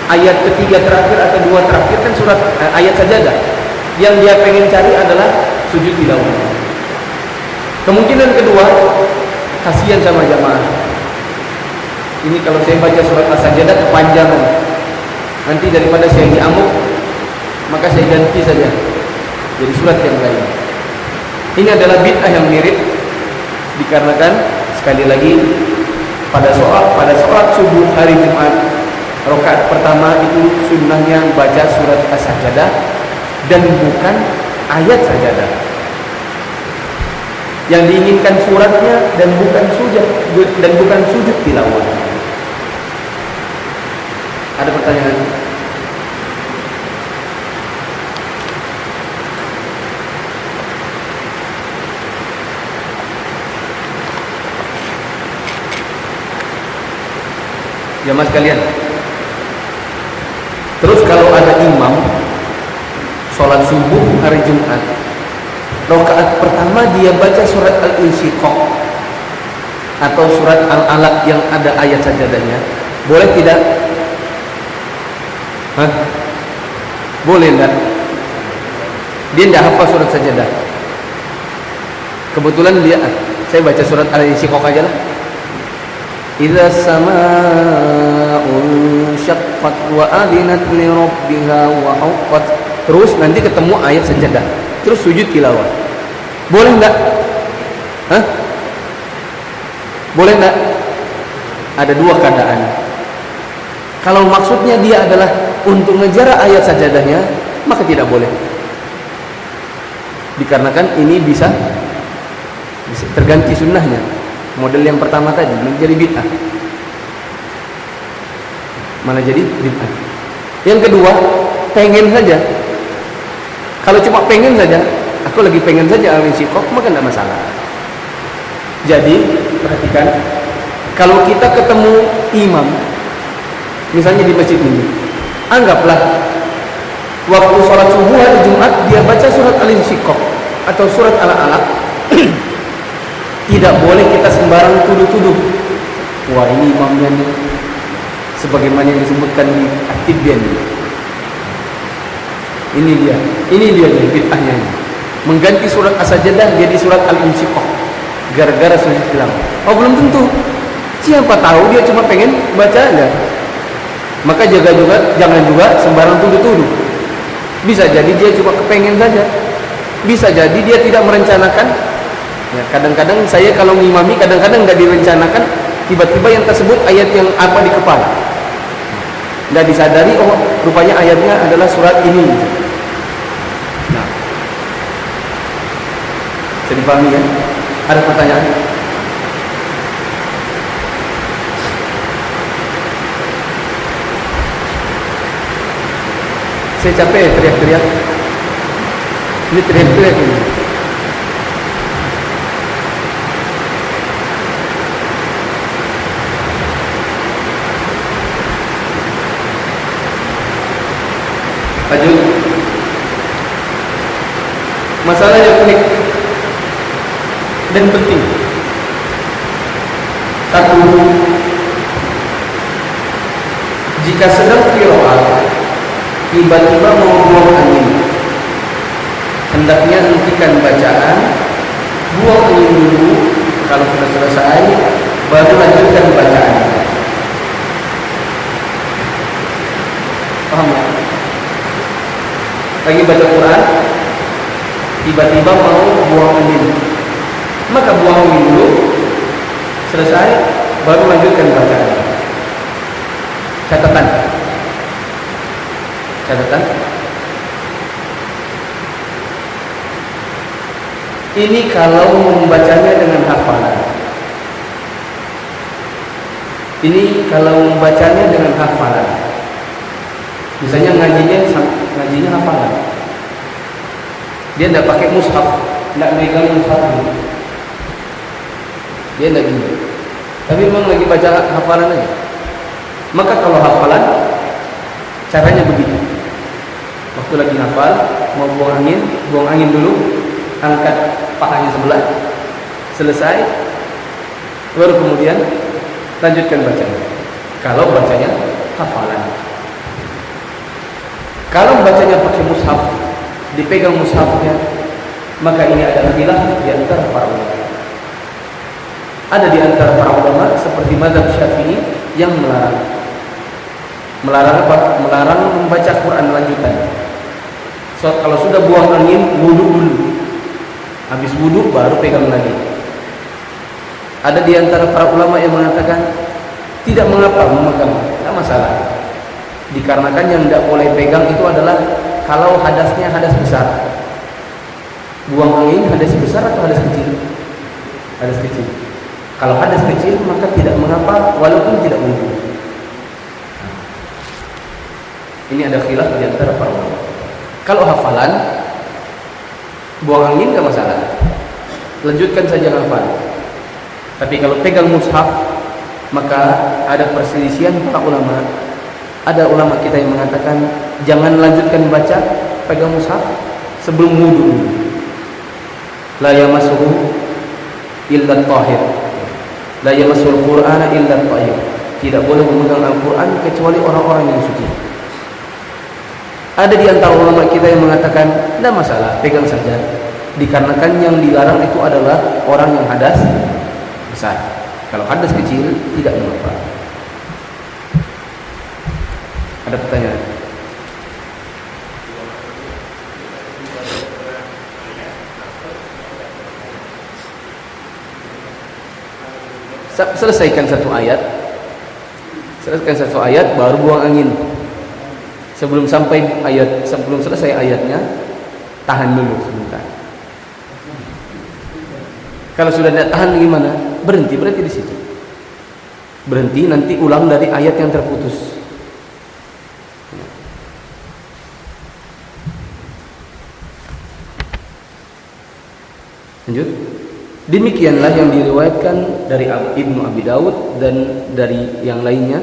Ayat ketiga terakhir atau dua terakhir kan surat ayat sajadah. Yang dia pengen cari adalah sujud tilawah. Kemungkinan kedua, kasihan sama jamaah. Ini kalau saya baca surat As-Sajadah kepanjangan. Nanti daripada saya diamuk, maka saya ganti saja. jadi surat yang lain. Ini adalah bid'ah yang mirip, dikarenakan sekali lagi pada sholat subuh hari Jumat rakaat pertama itu sunnahnya baca surat As-Sajdah dan bukan ayat sajadah. Yang diinginkan suratnya dan bukan sujud tilawah. Ada pertanyaan? Jamaah sekalian. Terus kalau ada imam sholat subuh hari Jumat, rakaat pertama dia baca surat Al-Insyiqaq atau surat Al-Alaq yang ada ayat sajadahnya, boleh tidak? Hah? Boleh enggak? Dia tidak hafal surat sajadah. Kebetulan saya baca surat Al-Insyiqaq aja lah. Idza samaa'un syaqqat wa adinat li rabbiha wa huqqat. Terus nanti ketemu ayat sajadah. Terus sujud tilawah. Boleh enggak? Hah? Boleh enggak? Ada dua keadaan. Kalau maksudnya dia adalah untuk ngejar ayat sajadahnya, maka tidak boleh. Dikarenakan ini bisa terganti sunnahnya. Model yang pertama tadi menjadi bid'ah, malah jadi bid'ah. Yang kedua, pengen saja. Kalau cuma pengen saja, aku lagi pengen saja Al-Insyiqaq, maka tidak masalah. Jadi perhatikan, kalau kita ketemu imam, misalnya di masjid ini, anggaplah waktu sholat subuh hari Jumat dia baca surat Al-Insyiqaq atau surat Al-Alaq. Tidak boleh kita sembarang tuduh-tuduh. Wah, ini imamnya nih, sebagaimana yang disebutkan di At-Tibyan. Ini dia nih bid'ahnya. Mengganti surat As-Sajdah jadi surat Al-Insyiqaq gara-gara sujud tilawah. Oh, belum tentu. Siapa tahu dia cuma pengen baca aja. Maka jangan juga sembarang tuduh-tuduh. Bisa jadi dia cuma kepengen saja. Bisa jadi dia tidak merencanakan. Ya, kadang-kadang saya kalau ngimami kadang-kadang nggak direncanakan, tiba-tiba yang tersebut ayat yang apa di kepala, nggak disadari, oh rupanya ayatnya adalah surat ini. Nah, bisa dipahami ya? Ada pertanyaan? Saya capek teriak-teriak. Ini teriak-teriak ini. Lanjut. Masalah yang unik dan penting. Satu, jika sedang qiraat tiba-tiba mau buang angin, hendaknya hentikan bacaan, buang angin dulu. Kalau sudah selesai, baru lanjutkan bacaan. Paham ya? Lagi baca Quran, tiba-tiba mau buang angin, maka buang angin dulu, selesai, baru lanjutkan bacaan. Catatan. Ini kalau membacanya dengan hafalan. Misalnya ngajinya hafalan. Dia tidak pakai mushaf, tidak megang mushaf. Dia tidak gini. Tapi memang lagi baca hafalan aja. Maka kalau hafalan, caranya begitu. Waktu lagi hafal, mau buang angin dulu, angkat pahanya sebelah, selesai, baru kemudian lanjutkan bacanya. Kalau bacanya hafalan. Kalau bacanya pakai mushaf, dipegang mushafnya, maka ini adalah khilaf di antara para ulama. Ada di antara para ulama seperti mazhab Syafi'i yang melarang apa? Melarang membaca Quran lanjutan. Kalau sudah buang angin, wudhu dulu. Habis wudhu baru pegang lagi. Ada di antara para ulama yang mengatakan tidak mengapa memegang, tidak masalah. Dikarenakan yang tidak boleh pegang itu adalah kalau hadasnya hadas besar. Buang angin hadas besar atau hadas kecil? Hadas kecil. Kalau hadas kecil maka tidak mengapa walaupun tidak wudhu. Ini ada khilaf di antara para ulama. Kalau hafalan, buang angin tidak masalah. Lanjutkan saja hafal. Tapi kalau pegang mushaf, maka ada perselisihan para ulama. Ada ulama kita yang mengatakan jangan lanjutkan baca pegang mushaf sebelum wudu. La yamassuhu illa at-tahir. La yamassul Qur'ana illa at-tahir. Tidak boleh memegang Al-Qur'an kecuali orang-orang yang suci. Ada di antara ulama kita yang mengatakan tidak masalah, pegang saja. Dikarenakan yang dilarang itu adalah orang yang hadas besar. Kalau hadas kecil tidak mengapa. Ada pertanyaan? Selesaikan satu ayat. Selesaikan satu ayat baru buang angin. Sebelum selesai ayatnya, tahan dulu sebentar. Kalau sudah tidak tahan gimana? Berhenti di situ. Berhenti, nanti ulang dari ayat yang terputus. Lanjut. Demikianlah yang diriwayatkan dari Ibnu Abi Daud dan dari yang lainnya,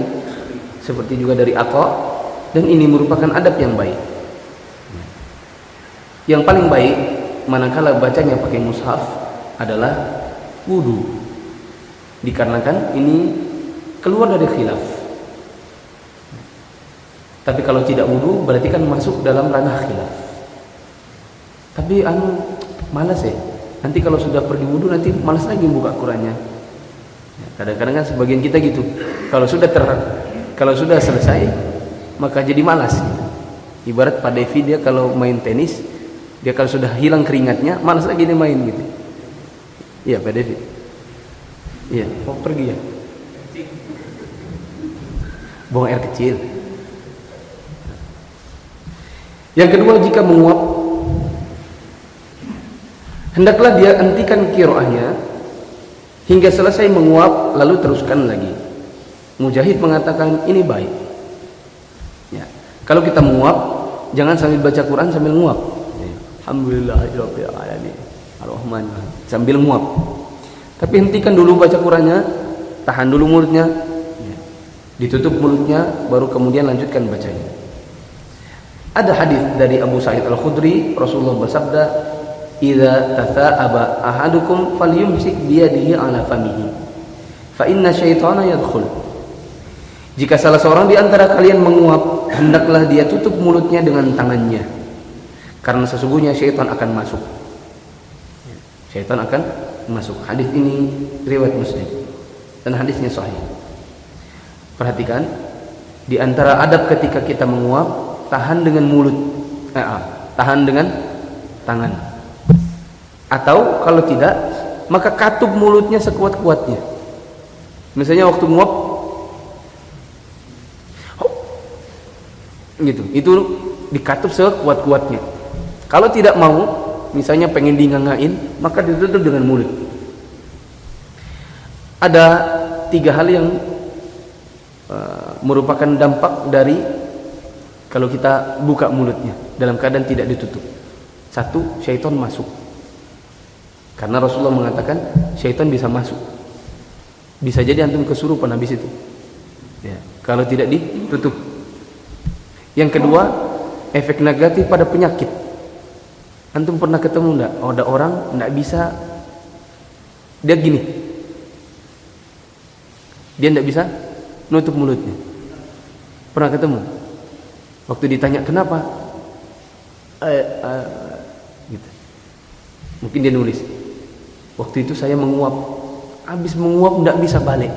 seperti juga dari Atha. Dan ini merupakan adab yang baik. Yang paling baik manakala bacanya pakai mushaf adalah wudu. Dikarenakan ini keluar dari khilaf. Tapi kalau tidak wudu berarti kan masuk dalam ranah khilaf. Tapi malas ya. Nanti kalau sudah pergi wudu nanti malas lagi buka Qur'annya. Kadang-kadang kan sebagian kita gitu. Kalau sudah selesai maka jadi malas gitu. Ibarat Pak Devi, dia kalau main tenis, dia kalau sudah hilang keringatnya malas lagi dia main gitu. Iya Pak Devi. Iya, mau pergi ya. Buang air kecil. Yang kedua, jika menguap, hendaklah dia hentikan qiraahnya hingga selesai menguap lalu teruskan lagi. Mujahid mengatakan ini baik. Ya. Kalau kita menguap, jangan sambil baca Quran sambil menguap. Alhamdulillahirabbil alamin. Ar-Rahman sambil menguap. Tapi hentikan dulu baca Qurannya, tahan dulu mulutnya, ditutup mulutnya, baru kemudian lanjutkan bacanya. Ada hadis dari Abu Sa'id Al-Khudri, Rasulullah bersabda, "Idza tatha'aba ahadukum falyumsik biyadihi 'ala famihi, fa inna syaitana yadkhul." Jika salah seorang di antara kalian menguap, hendaklah dia tutup mulutnya dengan tangannya, karena sesungguhnya syaitan akan masuk. Syaitan akan masuk. Hadis ini riwayat Muslim dan hadisnya sahih. Perhatikan, di antara adab ketika kita menguap, tahan dengan mulut, tahan dengan tangan. Atau kalau tidak, maka katup mulutnya sekuat-kuatnya. Misalnya waktu menguap, gitu, itu dikatup sekuat-kuatnya. Kalau tidak mau, misalnya pengen dingangain, maka ditutup dengan mulut. Ada 3 hal yang merupakan dampak dari kalau kita buka mulutnya dalam keadaan tidak ditutup. 1, syaitan masuk. Karena Rasulullah mengatakan syaitan bisa masuk. Bisa jadi antum kesurupan habis itu. Ya, kalau tidak ditutup. Yang kedua, efek negatif pada penyakit. Antum pernah ketemu enggak? Ada orang enggak bisa, dia gini, dia enggak bisa nutup mulutnya. Pernah ketemu? Waktu ditanya kenapa, gitu. Mungkin dia nulis, waktu itu saya menguap, habis menguap enggak bisa balik.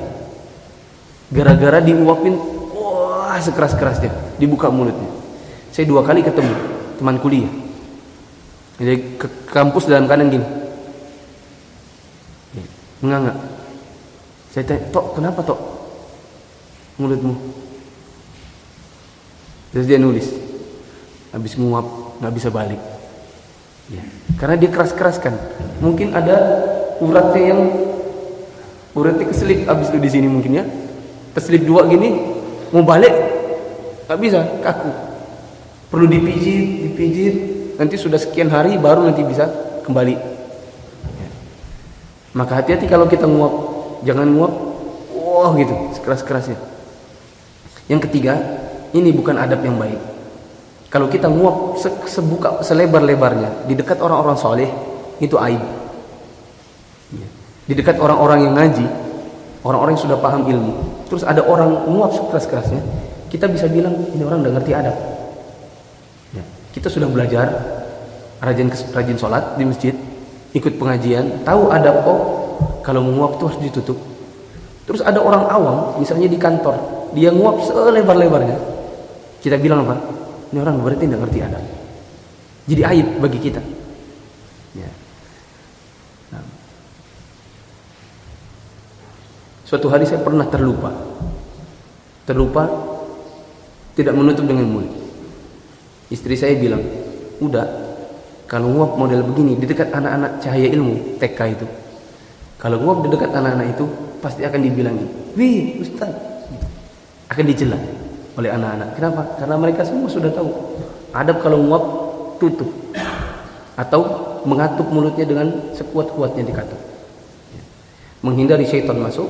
Gara-gara diuapin, wah sekeras-kerasnya, dibuka mulutnya. Saya 2 kali ketemu teman kuliah, Dia ke kampus dalam keadaan gini, menganga. Saya tanya, Tok, kenapa Tok mulutmu? Terus dia nulis, habis nguap nggak bisa balik. Ya. Karena dia keras-keraskan. Mungkin ada uratnya keselip habis itu di sini mungkin ya. Keselip 2 gini, mau balik nggak bisa, kaku. Perlu dipijit, nanti sudah sekian hari baru nanti bisa kembali. Ya. Maka hati-hati kalau kita nguap, jangan nguap, gitu, sekeras-kerasnya. Yang ketiga, ini bukan adab yang baik. Kalau kita nguap selebar-lebarnya di dekat orang-orang soleh, itu aib. Di dekat orang-orang yang ngaji, orang-orang yang sudah paham ilmu, terus ada orang nguap sekeras-kerasnya, kita bisa bilang ini orang udah ngerti adab. Ya. Kita sudah belajar, rajin sholat di masjid, ikut pengajian, tahu adab. Kalau menguap itu harus ditutup. Terus ada orang awam, misalnya di kantor, dia nguap selebar-lebarnya, kita bilang apa? Ini orang berarti tidak ngerti adab. Jadi aib bagi kita. Ya. Nah. Suatu hari saya pernah terlupa tidak menutup dengan mulut. Istri saya bilang, udah, kalau nguap model begini di dekat anak-anak cahaya ilmu TK itu, kalau nguap di dekat anak-anak itu pasti akan dibilangi, wih Ustaz, akan dicela oleh anak-anak. Kenapa? Karena mereka semua sudah tahu adab kalau nguap tutup atau mengatup mulutnya dengan sekuat-kuatnya dikatup. Menghindari syaitan masuk,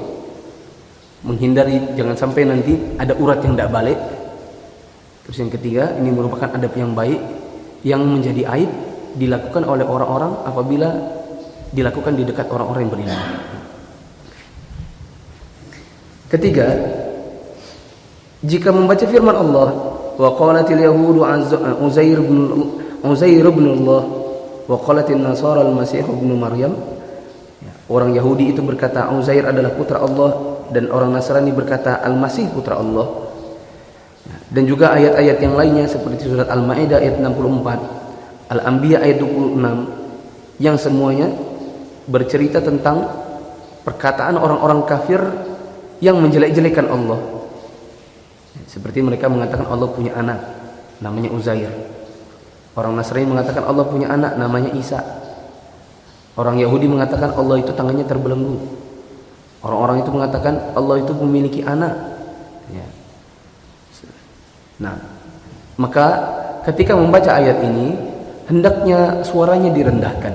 menghindari jangan sampai nanti ada urat yang tidak balik. Terus yang ketiga, ini merupakan adab yang baik yang menjadi aib dilakukan oleh orang-orang apabila dilakukan di dekat orang-orang yang berilmu. Ketiga, jika membaca firman Allah, wa qalatil yahudu Uzair ibn Allah wa qalatil nasara al-Masih ibn Maryam. Orang Yahudi itu berkata Uzair adalah putra Allah, dan orang Nasrani berkata Al-Masih putra Allah. Dan juga ayat-ayat yang lainnya seperti surat Al-Maidah ayat 64, Al-Anbiya ayat 26, yang semuanya bercerita tentang perkataan orang-orang kafir yang menjelek-jelekan Allah. Seperti mereka mengatakan Allah punya anak namanya Uzair. Orang Nasrani mengatakan Allah punya anak namanya Isa. Orang Yahudi mengatakan Allah itu tangannya terbelenggu. Orang-orang itu mengatakan Allah itu memiliki anak. Ya. Nah, maka ketika membaca ayat ini hendaknya suaranya direndahkan,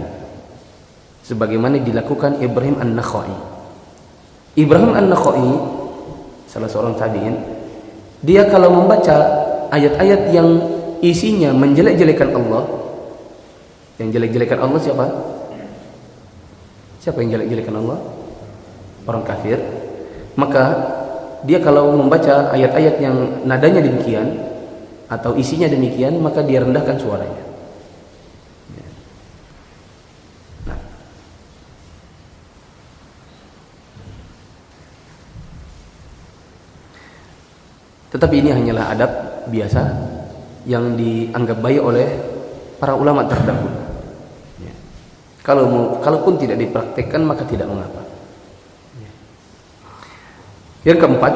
sebagaimana dilakukan Ibrahim An-Nakhai. Ibrahim An-Nakhai, salah seorang tabi'in, dia kalau membaca ayat-ayat yang isinya menjelek-jelekan Allah, yang jelek-jelekan Allah siapa? Siapa yang jelek-jelekan Allah? Orang kafir. Maka dia kalau membaca ayat-ayat yang nadanya demikian atau isinya demikian, maka dia rendahkan suaranya. Nah. Tetapi ini hanyalah adab biasa yang dianggap baik oleh para ulama terdahulu. Ya. Kalaupun tidak dipraktekkan maka tidak mengapa. Ya. Yang keempat,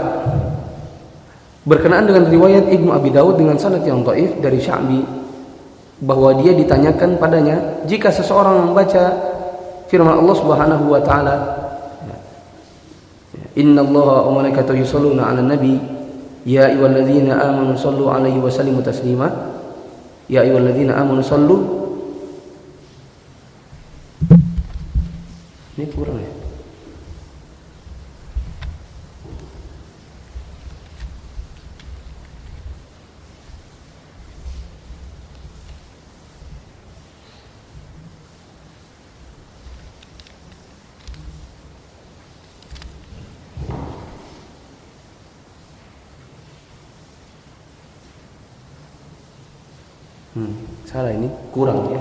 berkenaan dengan riwayat Ibnu Abi Daud dengan sanad yang dhaif dari Sya'bi, bahwa dia ditanyakan padanya jika seseorang membaca firman Allah Subhanahu wa taala, Innallaha wa malaikatahu yusholluna 'alan nabi ya ayyuhalladzina amanu shallu 'alaihi wa sallimu taslima. Ya ayyuhalladzina amanu shallu. Ini kurang ya. Salah, ini kurang ya.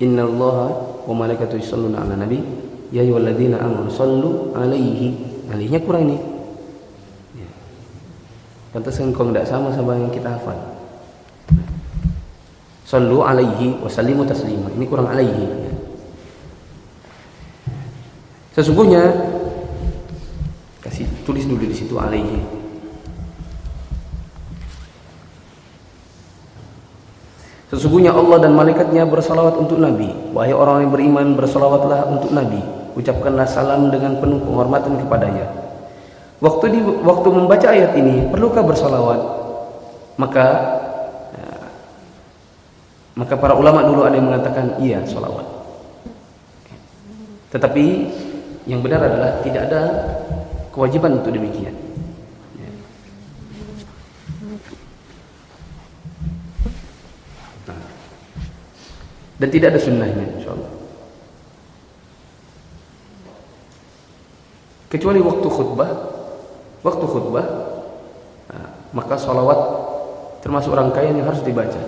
Innallaha wa malaikatahu yusholluna 'alan nabi ya ayyuhalladzina amanu shallu 'alaihi. Alihnya kurang ini. Ya. Pantasan kau enggak sama yang kita hafal. Sallu alaihi wa sallimu taslima. Ini kurang alaihi. Sesungguhnya kasih tulis dulu di situ alaihi. Sesungguhnya Allah dan malaikatnya bersalawat untuk Nabi. Wahai orang yang beriman, bersalawatlah untuk Nabi. Ucapkanlah salam dengan penuh penghormatan kepadanya. Waktu membaca ayat ini, perlukah bersalawat? Maka para ulama dulu ada yang mengatakan iya, salawat. Tetapi yang benar adalah tidak ada kewajiban untuk demikian. Dan tidak ada sunnahnya, insyaallah. Kecuali waktu khutbah, maka salawat termasuk rangkaian yang harus dibaca.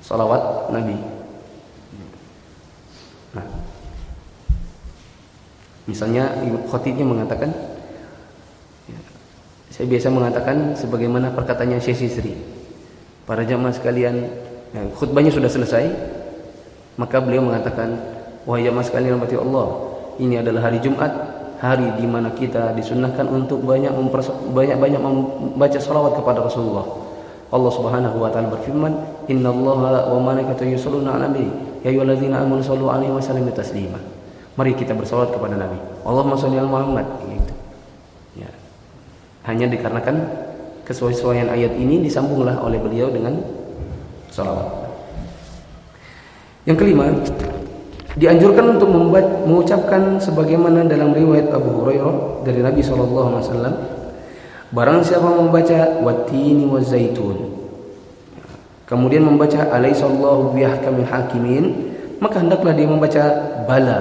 Salawat Nabi. Nah, misalnya khatibnya mengatakan, saya biasa mengatakan sebagaimana perkataannya Syekh Sisri. Para jamaah sekalian, khutbahnya sudah selesai, maka beliau mengatakan, wahai jamaah sekalian rahmati Allah, ini adalah hari Jumat, hari di mana kita disunnahkan untuk banyak membaca salawat kepada Rasulullah. Allah Subhanahu wa taala berfirman, "Innallaha wa malaikatahu yusholluna 'alan nabi, ya ayyuhalladzina amanu shallu 'alaihi wa sallimu taslima." Mari kita bersalawat kepada Nabi. Allahumma shalli 'ala Muhammad, gitu. Ya. Hanya dikarenakan kesesuaian ayat ini disambunglah oleh beliau dengan salawat. Yang kelima, dianjurkan untuk mengucapkan sebagaimana dalam riwayat Abu Hurairah dari Nabi SAW, barang siapa membaca wattini wazaitun, kemudian membaca alaihissallahu bihkamil hakimin, maka hendaklah dia membaca bala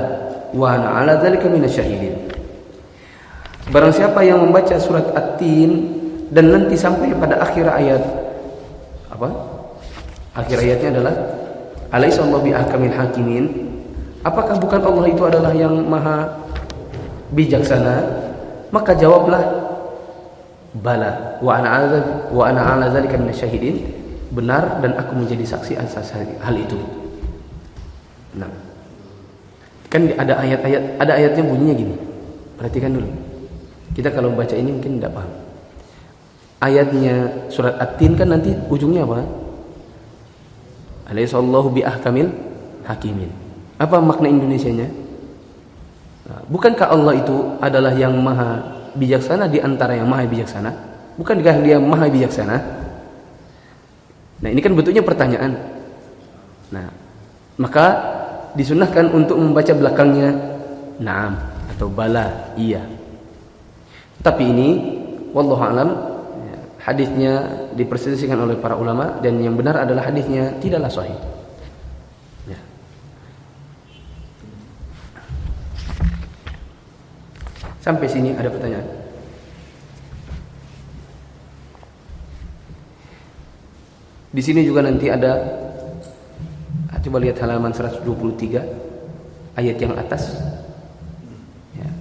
wa ana ala dzalika minasyahidin. Barang siapa yang membaca surat At-Tin dan nanti sampai pada akhir ayat, akhir ayatnya adalah alaihissallahu bihkamil hakimin, apakah bukan Allah itu adalah yang maha bijaksana? Maka jawablah bala wa ana ala dzalika minasyahidin, benar dan aku menjadi saksi atas hal itu. Nah, kan ada ayatnya bunyinya gini. Perhatikan dulu. Kita kalau baca ini mungkin tidak paham. Ayatnya surat At-Tin kan nanti ujungnya apa? Alaihissallahu biahkamil hakimin. Apa makna Indonesianya? Nah, bukankah Allah itu adalah yang maha bijaksana di antara yang maha bijaksana? Bukankah dia maha bijaksana? Nah, ini kan bentuknya pertanyaan. Nah, maka disunahkan untuk membaca belakangnya na'am atau bala, iya. Tapi ini wallahu alam, hadisnya diperselisihkan oleh para ulama dan yang benar adalah hadisnya tidaklah sahih. Ya. Sampai sini ada pertanyaan? Di sini juga nanti ada, coba lihat halaman 123 ayat yang atas. Ya.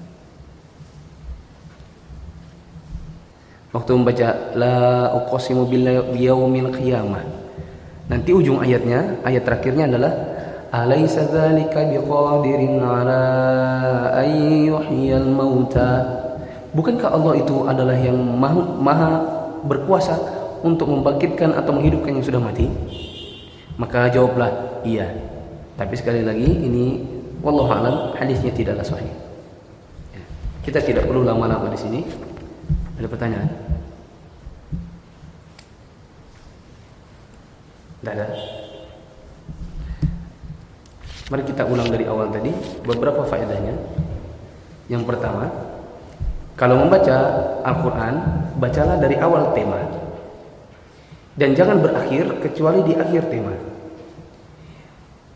Waktu membaca la uqsimu biyaumil qiyamah, nanti ujung ayatnya, ayat terakhirnya adalah alaysa dzalika biqadirin ala ay yuhyiyal mauta. Bukankah Allah itu adalah yang maha berkuasa untuk membangkitkan atau menghidupkan yang sudah mati? Maka jawablah iya. Tapi sekali lagi ini wallahu alam, hadisnya tidaklah sahih. Ya. Kita tidak perlu lama-lama di sini. Ada pertanyaan? Tidak ada. Mari kita ulang dari awal tadi beberapa faedahnya. Yang pertama, kalau membaca Al-Quran, bacalah dari awal tema dan jangan berakhir kecuali di akhir tema.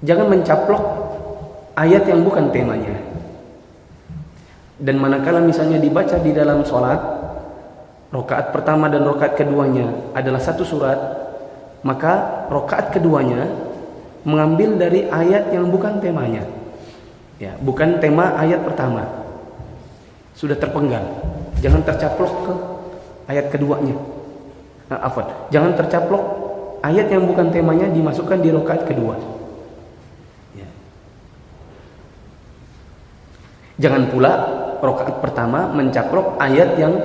Jangan mencaplok ayat yang bukan temanya. Dan manakala misalnya dibaca di dalam sholat, rakaat pertama dan rakaat keduanya adalah satu surat, maka rakaat keduanya mengambil dari ayat yang bukan temanya. Ya, bukan tema ayat pertama. Sudah terpenggal. Jangan tercaplok ke ayat keduanya. Jangan tercaplok ayat yang bukan temanya dimasukkan di rakaat kedua. Ya. Jangan pula rakaat pertama mencaplok ayat yang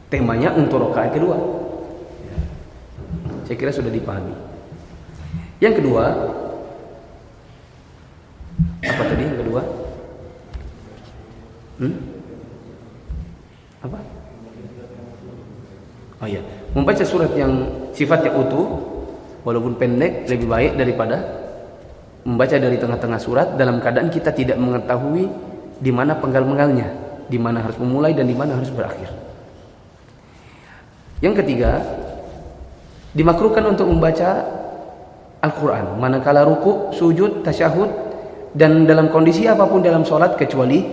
temanya untuk rakaat kedua. Ya. Saya kira sudah dipahami. Yang kedua, apa tadi yang kedua? Apa? Oh iya, membaca surat yang sifatnya utuh walaupun pendek lebih baik daripada membaca dari tengah-tengah surat dalam keadaan kita tidak mengetahui di mana penggal-penggalnya, di mana harus memulai dan di mana harus berakhir. Yang ketiga, dimakruhkan untuk membaca Al-Quran manakala ruku, sujud, tasyahud dan dalam kondisi apapun dalam sholat kecuali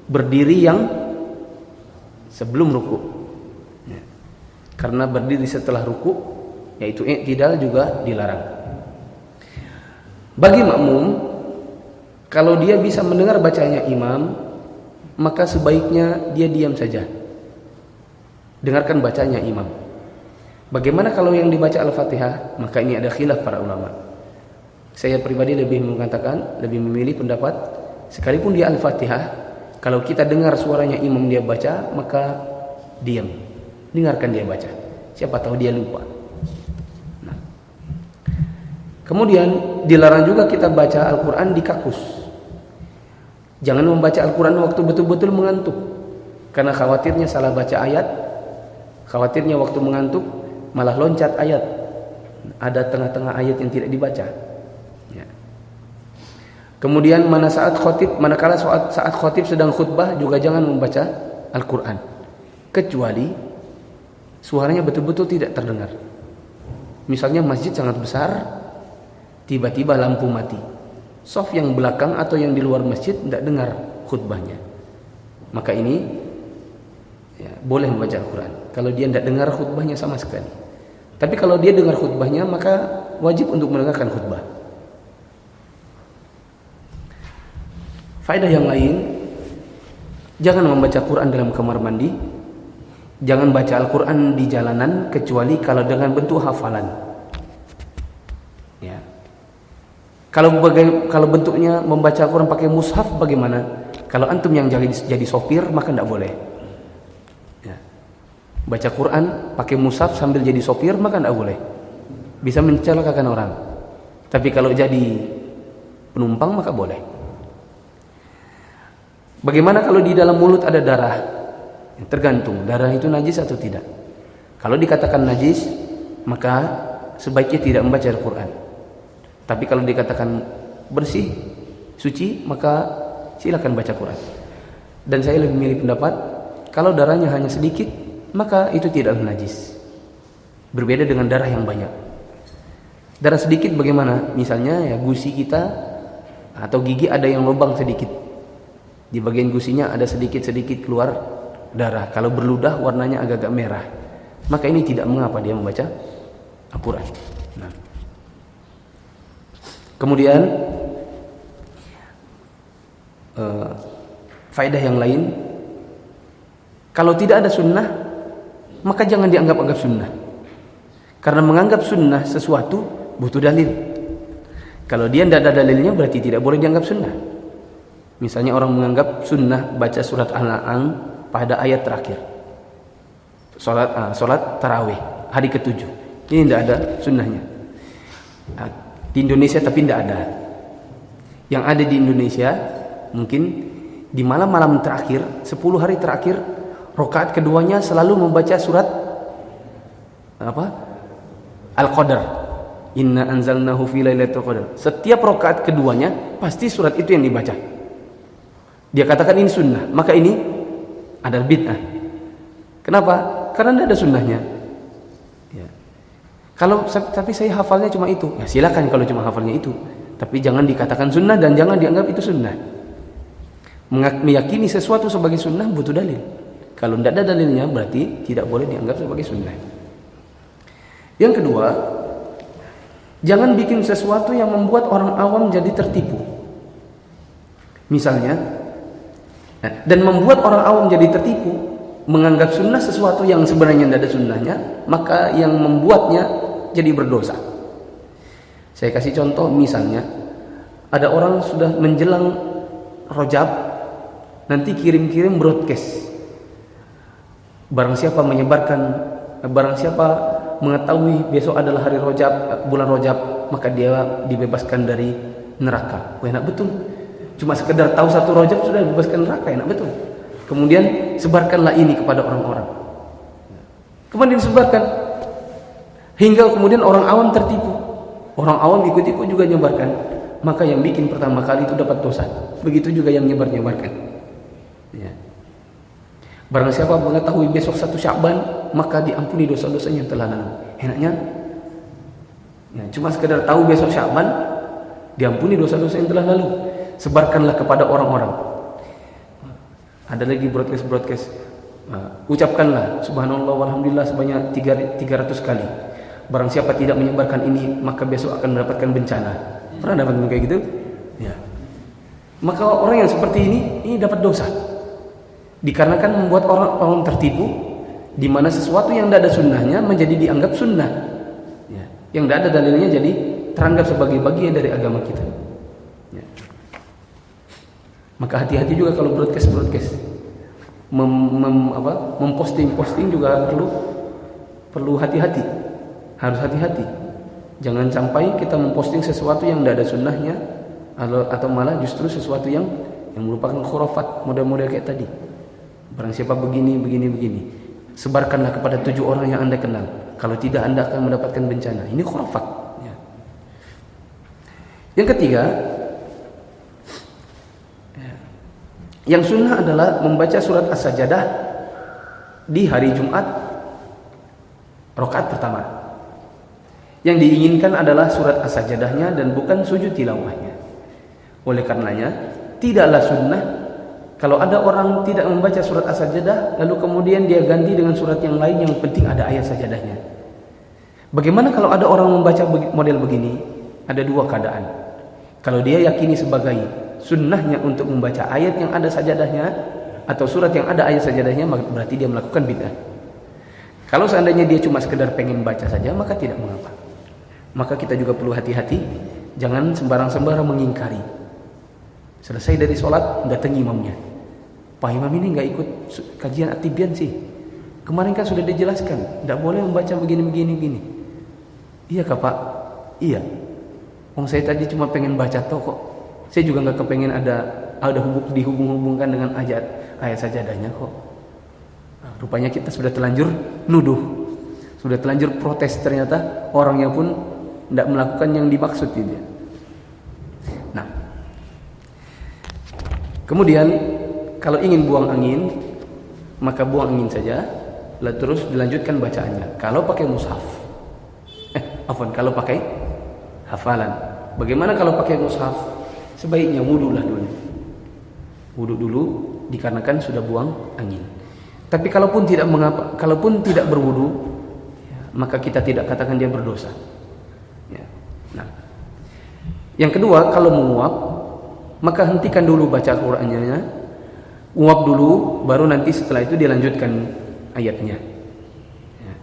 berdiri yang sebelum ruku. Ya. Karena berdiri setelah ruku, yaitu i'tidal juga dilarang. Bagi makmum, kalau dia bisa mendengar bacanya imam, maka sebaiknya dia diam saja. Dengarkan bacanya imam. Bagaimana kalau yang dibaca Al-Fatihah? Maka ini ada khilaf para ulama. Saya pribadi lebih mengatakan, lebih memilih pendapat sekalipun dia Al-Fatihah, kalau kita dengar suaranya imam dia baca, maka diam. Dengarkan dia baca. Siapa tahu dia lupa. Nah. Kemudian dilarang juga kita baca Al-Quran di kakus. Jangan membaca Al-Quran waktu betul-betul mengantuk. Karena khawatirnya salah baca ayat. Khawatirnya waktu mengantuk malah loncat ayat. Ada tengah-tengah ayat yang tidak dibaca. Ya. Kemudian manakala saat khotib sedang khutbah juga jangan membaca Al-Quran. Kecuali suaranya betul-betul tidak terdengar. Misalnya masjid sangat besar, tiba-tiba lampu mati. Sof yang belakang atau yang di luar masjid tidak dengar khutbahnya. Maka ini ya, boleh membaca Al-Quran. Kalau dia tidak dengar khutbahnya sama sekali. Tapi kalau dia dengar khutbahnya, maka wajib untuk mendengarkan khutbah. Faedah yang lain, jangan membaca Quran dalam kamar mandi. Jangan baca Al-Quran di jalanan kecuali kalau dengan bentuk hafalan. Ya. Kalau bentuknya membaca Al-Quran pakai mushaf bagaimana? Kalau antum yang jadi sopir maka tidak boleh. Ya. Baca Quran pakai mushaf sambil jadi sopir maka tidak boleh. Bisa mencelakakan orang. Tapi kalau jadi penumpang maka boleh. Bagaimana kalau di dalam mulut ada darah? Tergantung darah itu najis atau tidak. Kalau dikatakan najis, maka sebaiknya tidak membaca Al-Quran. Tapi kalau dikatakan bersih, suci, maka silakan baca Quran. Dan saya lebih memilih pendapat, kalau darahnya hanya sedikit, maka itu tidak najis. Berbeda dengan darah yang banyak. Darah sedikit bagaimana? Misalnya ya gusi kita atau gigi ada yang lubang sedikit. Di bagian gusinya ada sedikit-sedikit keluar darah. Kalau berludah warnanya agak-agak merah. Maka ini tidak mengapa dia membaca Al-Quran. Nah. Kemudian faedah yang lain, kalau tidak ada sunnah, maka jangan dianggap-anggap sunnah. Karena menganggap sunnah sesuatu butuh dalil. Kalau dia tidak ada dalilnya berarti tidak boleh dianggap sunnah. Misalnya orang menganggap sunnah baca surat Al-An'am pada ayat terakhir. Salat tarawih hari ke-7. Ini tidak ada sunnahnya. Di Indonesia tapi tidak ada. Yang ada di Indonesia mungkin di malam-malam terakhir, 10 hari terakhir, rakaat keduanya selalu membaca surat Al-Qadar. Inna anzalnahu fi lailatul qadar. Setiap rakaat keduanya pasti surat itu yang dibaca. Dia katakan ini sunnah, maka ini adalah bid'ah. Kenapa? Karena tidak ada sunnahnya. Ya. Tapi saya hafalnya cuma itu. Ya silakan kalau cuma hafalnya itu. Tapi jangan dikatakan sunnah dan jangan dianggap itu sunnah. Meyakini sesuatu sebagai sunnah butuh dalil. Kalau tidak ada dalilnya berarti tidak boleh dianggap sebagai sunnah. Yang kedua, jangan bikin sesuatu yang membuat orang awam jadi tertipu. Misalnya, dan membuat orang awam jadi tertipu, menganggap sunnah sesuatu yang sebenarnya tidak ada sunnahnya, maka yang membuatnya jadi berdosa. Saya kasih contoh, misalnya ada orang sudah menjelang Rajab, nanti kirim-kirim broadcast. Barang siapa mengetahui besok adalah hari Rajab, bulan Rajab, maka dia dibebaskan dari neraka. Wah, enak betul. Cuma sekedar tahu satu Rajab sudah dibebaskan neraka, enak betul. Kemudian sebarkanlah ini kepada orang-orang. Kemudian disebarkan hingga kemudian orang awam tertipu. Orang awam ikut-ikut juga nyebarkan. Maka yang bikin pertama kali itu dapat dosa. Begitu juga yang nyebarkan. Ya. Barang siapa mengetahui besok 1 Sya'ban, maka diampuni dosa-dosanya yang telah lalu. Enaknya ya, cuma sekedar tahu besok Sya'ban, diampuni dosa-dosa yang telah lalu. Sebarkanlah kepada orang-orang. Ada lagi broadcast. Ucapkanlah subhanallah walhamdulillah sebanyak 300 kali. Barang siapa tidak menyebarkan ini, maka besok akan mendapatkan bencana. Pernah dapat kayak gitu? Ya. Maka orang yang seperti ini dapat dosa. Dikarenakan membuat orang tertipu, di mana sesuatu yang tidak ada sunnahnya menjadi dianggap sunnah. Ya. Yang tidak ada dalilnya jadi teranggap sebagai bagian dari agama kita. Ya. Maka hati-hati juga kalau broadcast. Memposting juga perlu hati-hati. Harus hati-hati. Jangan sampai kita memposting sesuatu yang tidak ada sunnahnya, atau malah justru sesuatu yang merupakan khurafat, model-model kayak tadi. Barang siapa begini. Sebarkanlah kepada 7 orang yang Anda kenal. Kalau tidak, Anda akan mendapatkan bencana. Ini khurafat. Ya. Yang ketiga, yang sunnah adalah membaca surat As-Sajdah di hari Jumat rakaat pertama. Yang diinginkan adalah surat As-Sajdahnya dan bukan sujud tilawahnya. Oleh karenanya, tidaklah sunnah kalau ada orang tidak membaca surat As-Sajdah lalu kemudian dia ganti dengan surat yang lain yang penting ada ayat sajadahnya. Bagaimana kalau ada orang membaca model begini? Ada 2 keadaan. Kalau dia yakini sebagai sunnahnya untuk membaca ayat yang ada sajadahnya atau surat yang ada ayat sajadahnya, berarti dia melakukan bid'ah. Kalau seandainya dia cuma sekedar pengen baca saja, maka tidak mengapa. Maka kita juga perlu hati-hati, jangan sembarang-sembarang mengingkari. Selesai dari sholat, datangi imamnya. Pak imam ini nggak ikut kajian At-Tibyan sih. Kemarin kan sudah dijelaskan, tidak boleh membaca begini. Iya kak Pak? Iya. Saya tadi cuma pengen baca toh kok. Saya juga nggak kepengen ada dihubung-hubungkan dengan ayat sajadahnya kok. Nah, rupanya kita sudah terlanjur nuduh, sudah terlanjur protes, ternyata orangnya pun tidak melakukan yang dimaksud dia. Nah, kemudian kalau ingin buang angin, maka buang angin saja, lalu terus dilanjutkan bacaannya. Kalau pakai mushaf, kalau pakai hafalan. Bagaimana kalau pakai mushaf? Sebaiknya wudulah dulu. Wudu dulu dikarenakan sudah buang angin. Tapi kalaupun tidak berwudu, maka kita tidak katakan dia berdosa. Ya. Nah, yang kedua, kalau menguap, maka hentikan dulu baca Qur'annya, uap dulu, baru nanti setelah itu dilanjutkan ayatnya. Ya.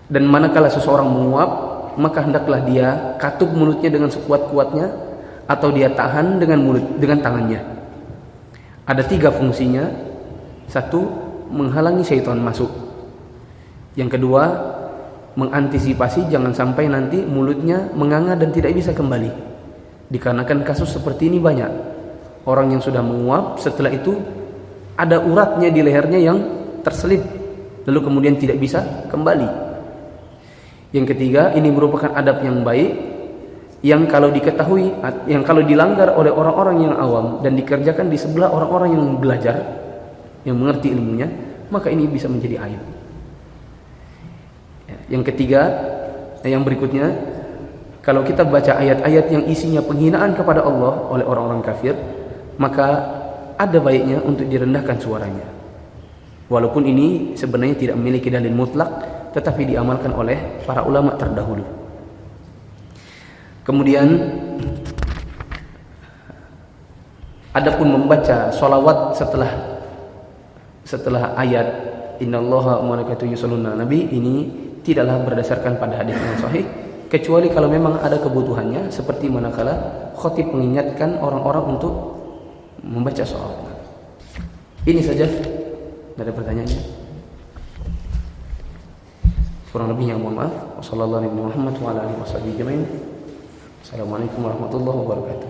Dan manakala seseorang menguap, maka hendaklah dia katup mulutnya dengan sekuat-kuatnya, atau dia tahan dengan tangannya. Ada 3 fungsinya. 1, menghalangi syaitan masuk. Yang kedua, mengantisipasi jangan sampai nanti mulutnya menganga dan tidak bisa kembali. Dikarenakan kasus seperti ini banyak. Orang yang sudah menguap, setelah itu ada uratnya di lehernya yang terselip, lalu kemudian tidak bisa kembali. Yang ketiga, ini merupakan adab yang baik, yang kalau diketahui, yang kalau dilanggar oleh orang-orang yang awam dan dikerjakan di sebelah orang-orang yang belajar, yang mengerti ilmunya, maka ini bisa menjadi aib. Yang ketiga, yang berikutnya, kalau kita baca ayat-ayat yang isinya penghinaan kepada Allah oleh orang-orang kafir, maka ada baiknya untuk direndahkan suaranya. Walaupun ini sebenarnya tidak memiliki dalil mutlak, tetapi diamalkan oleh para ulama terdahulu. Kemudian adapun membaca sholawat setelah ayat innallaha wa malaikatahu yusholluna nabi, ini tidaklah berdasarkan pada hadis yang sahih, kecuali kalau memang ada kebutuhannya, seperti manakala khatib mengingatkan orang-orang untuk membaca sholawat. Ini saja. Tidak ada pertanyaannya. Kurang lebihnya mohon maaf. Wassalamualaikum warahmatullahi wabarakatuh. Assalamualaikum warahmatullahi wabarakatuh.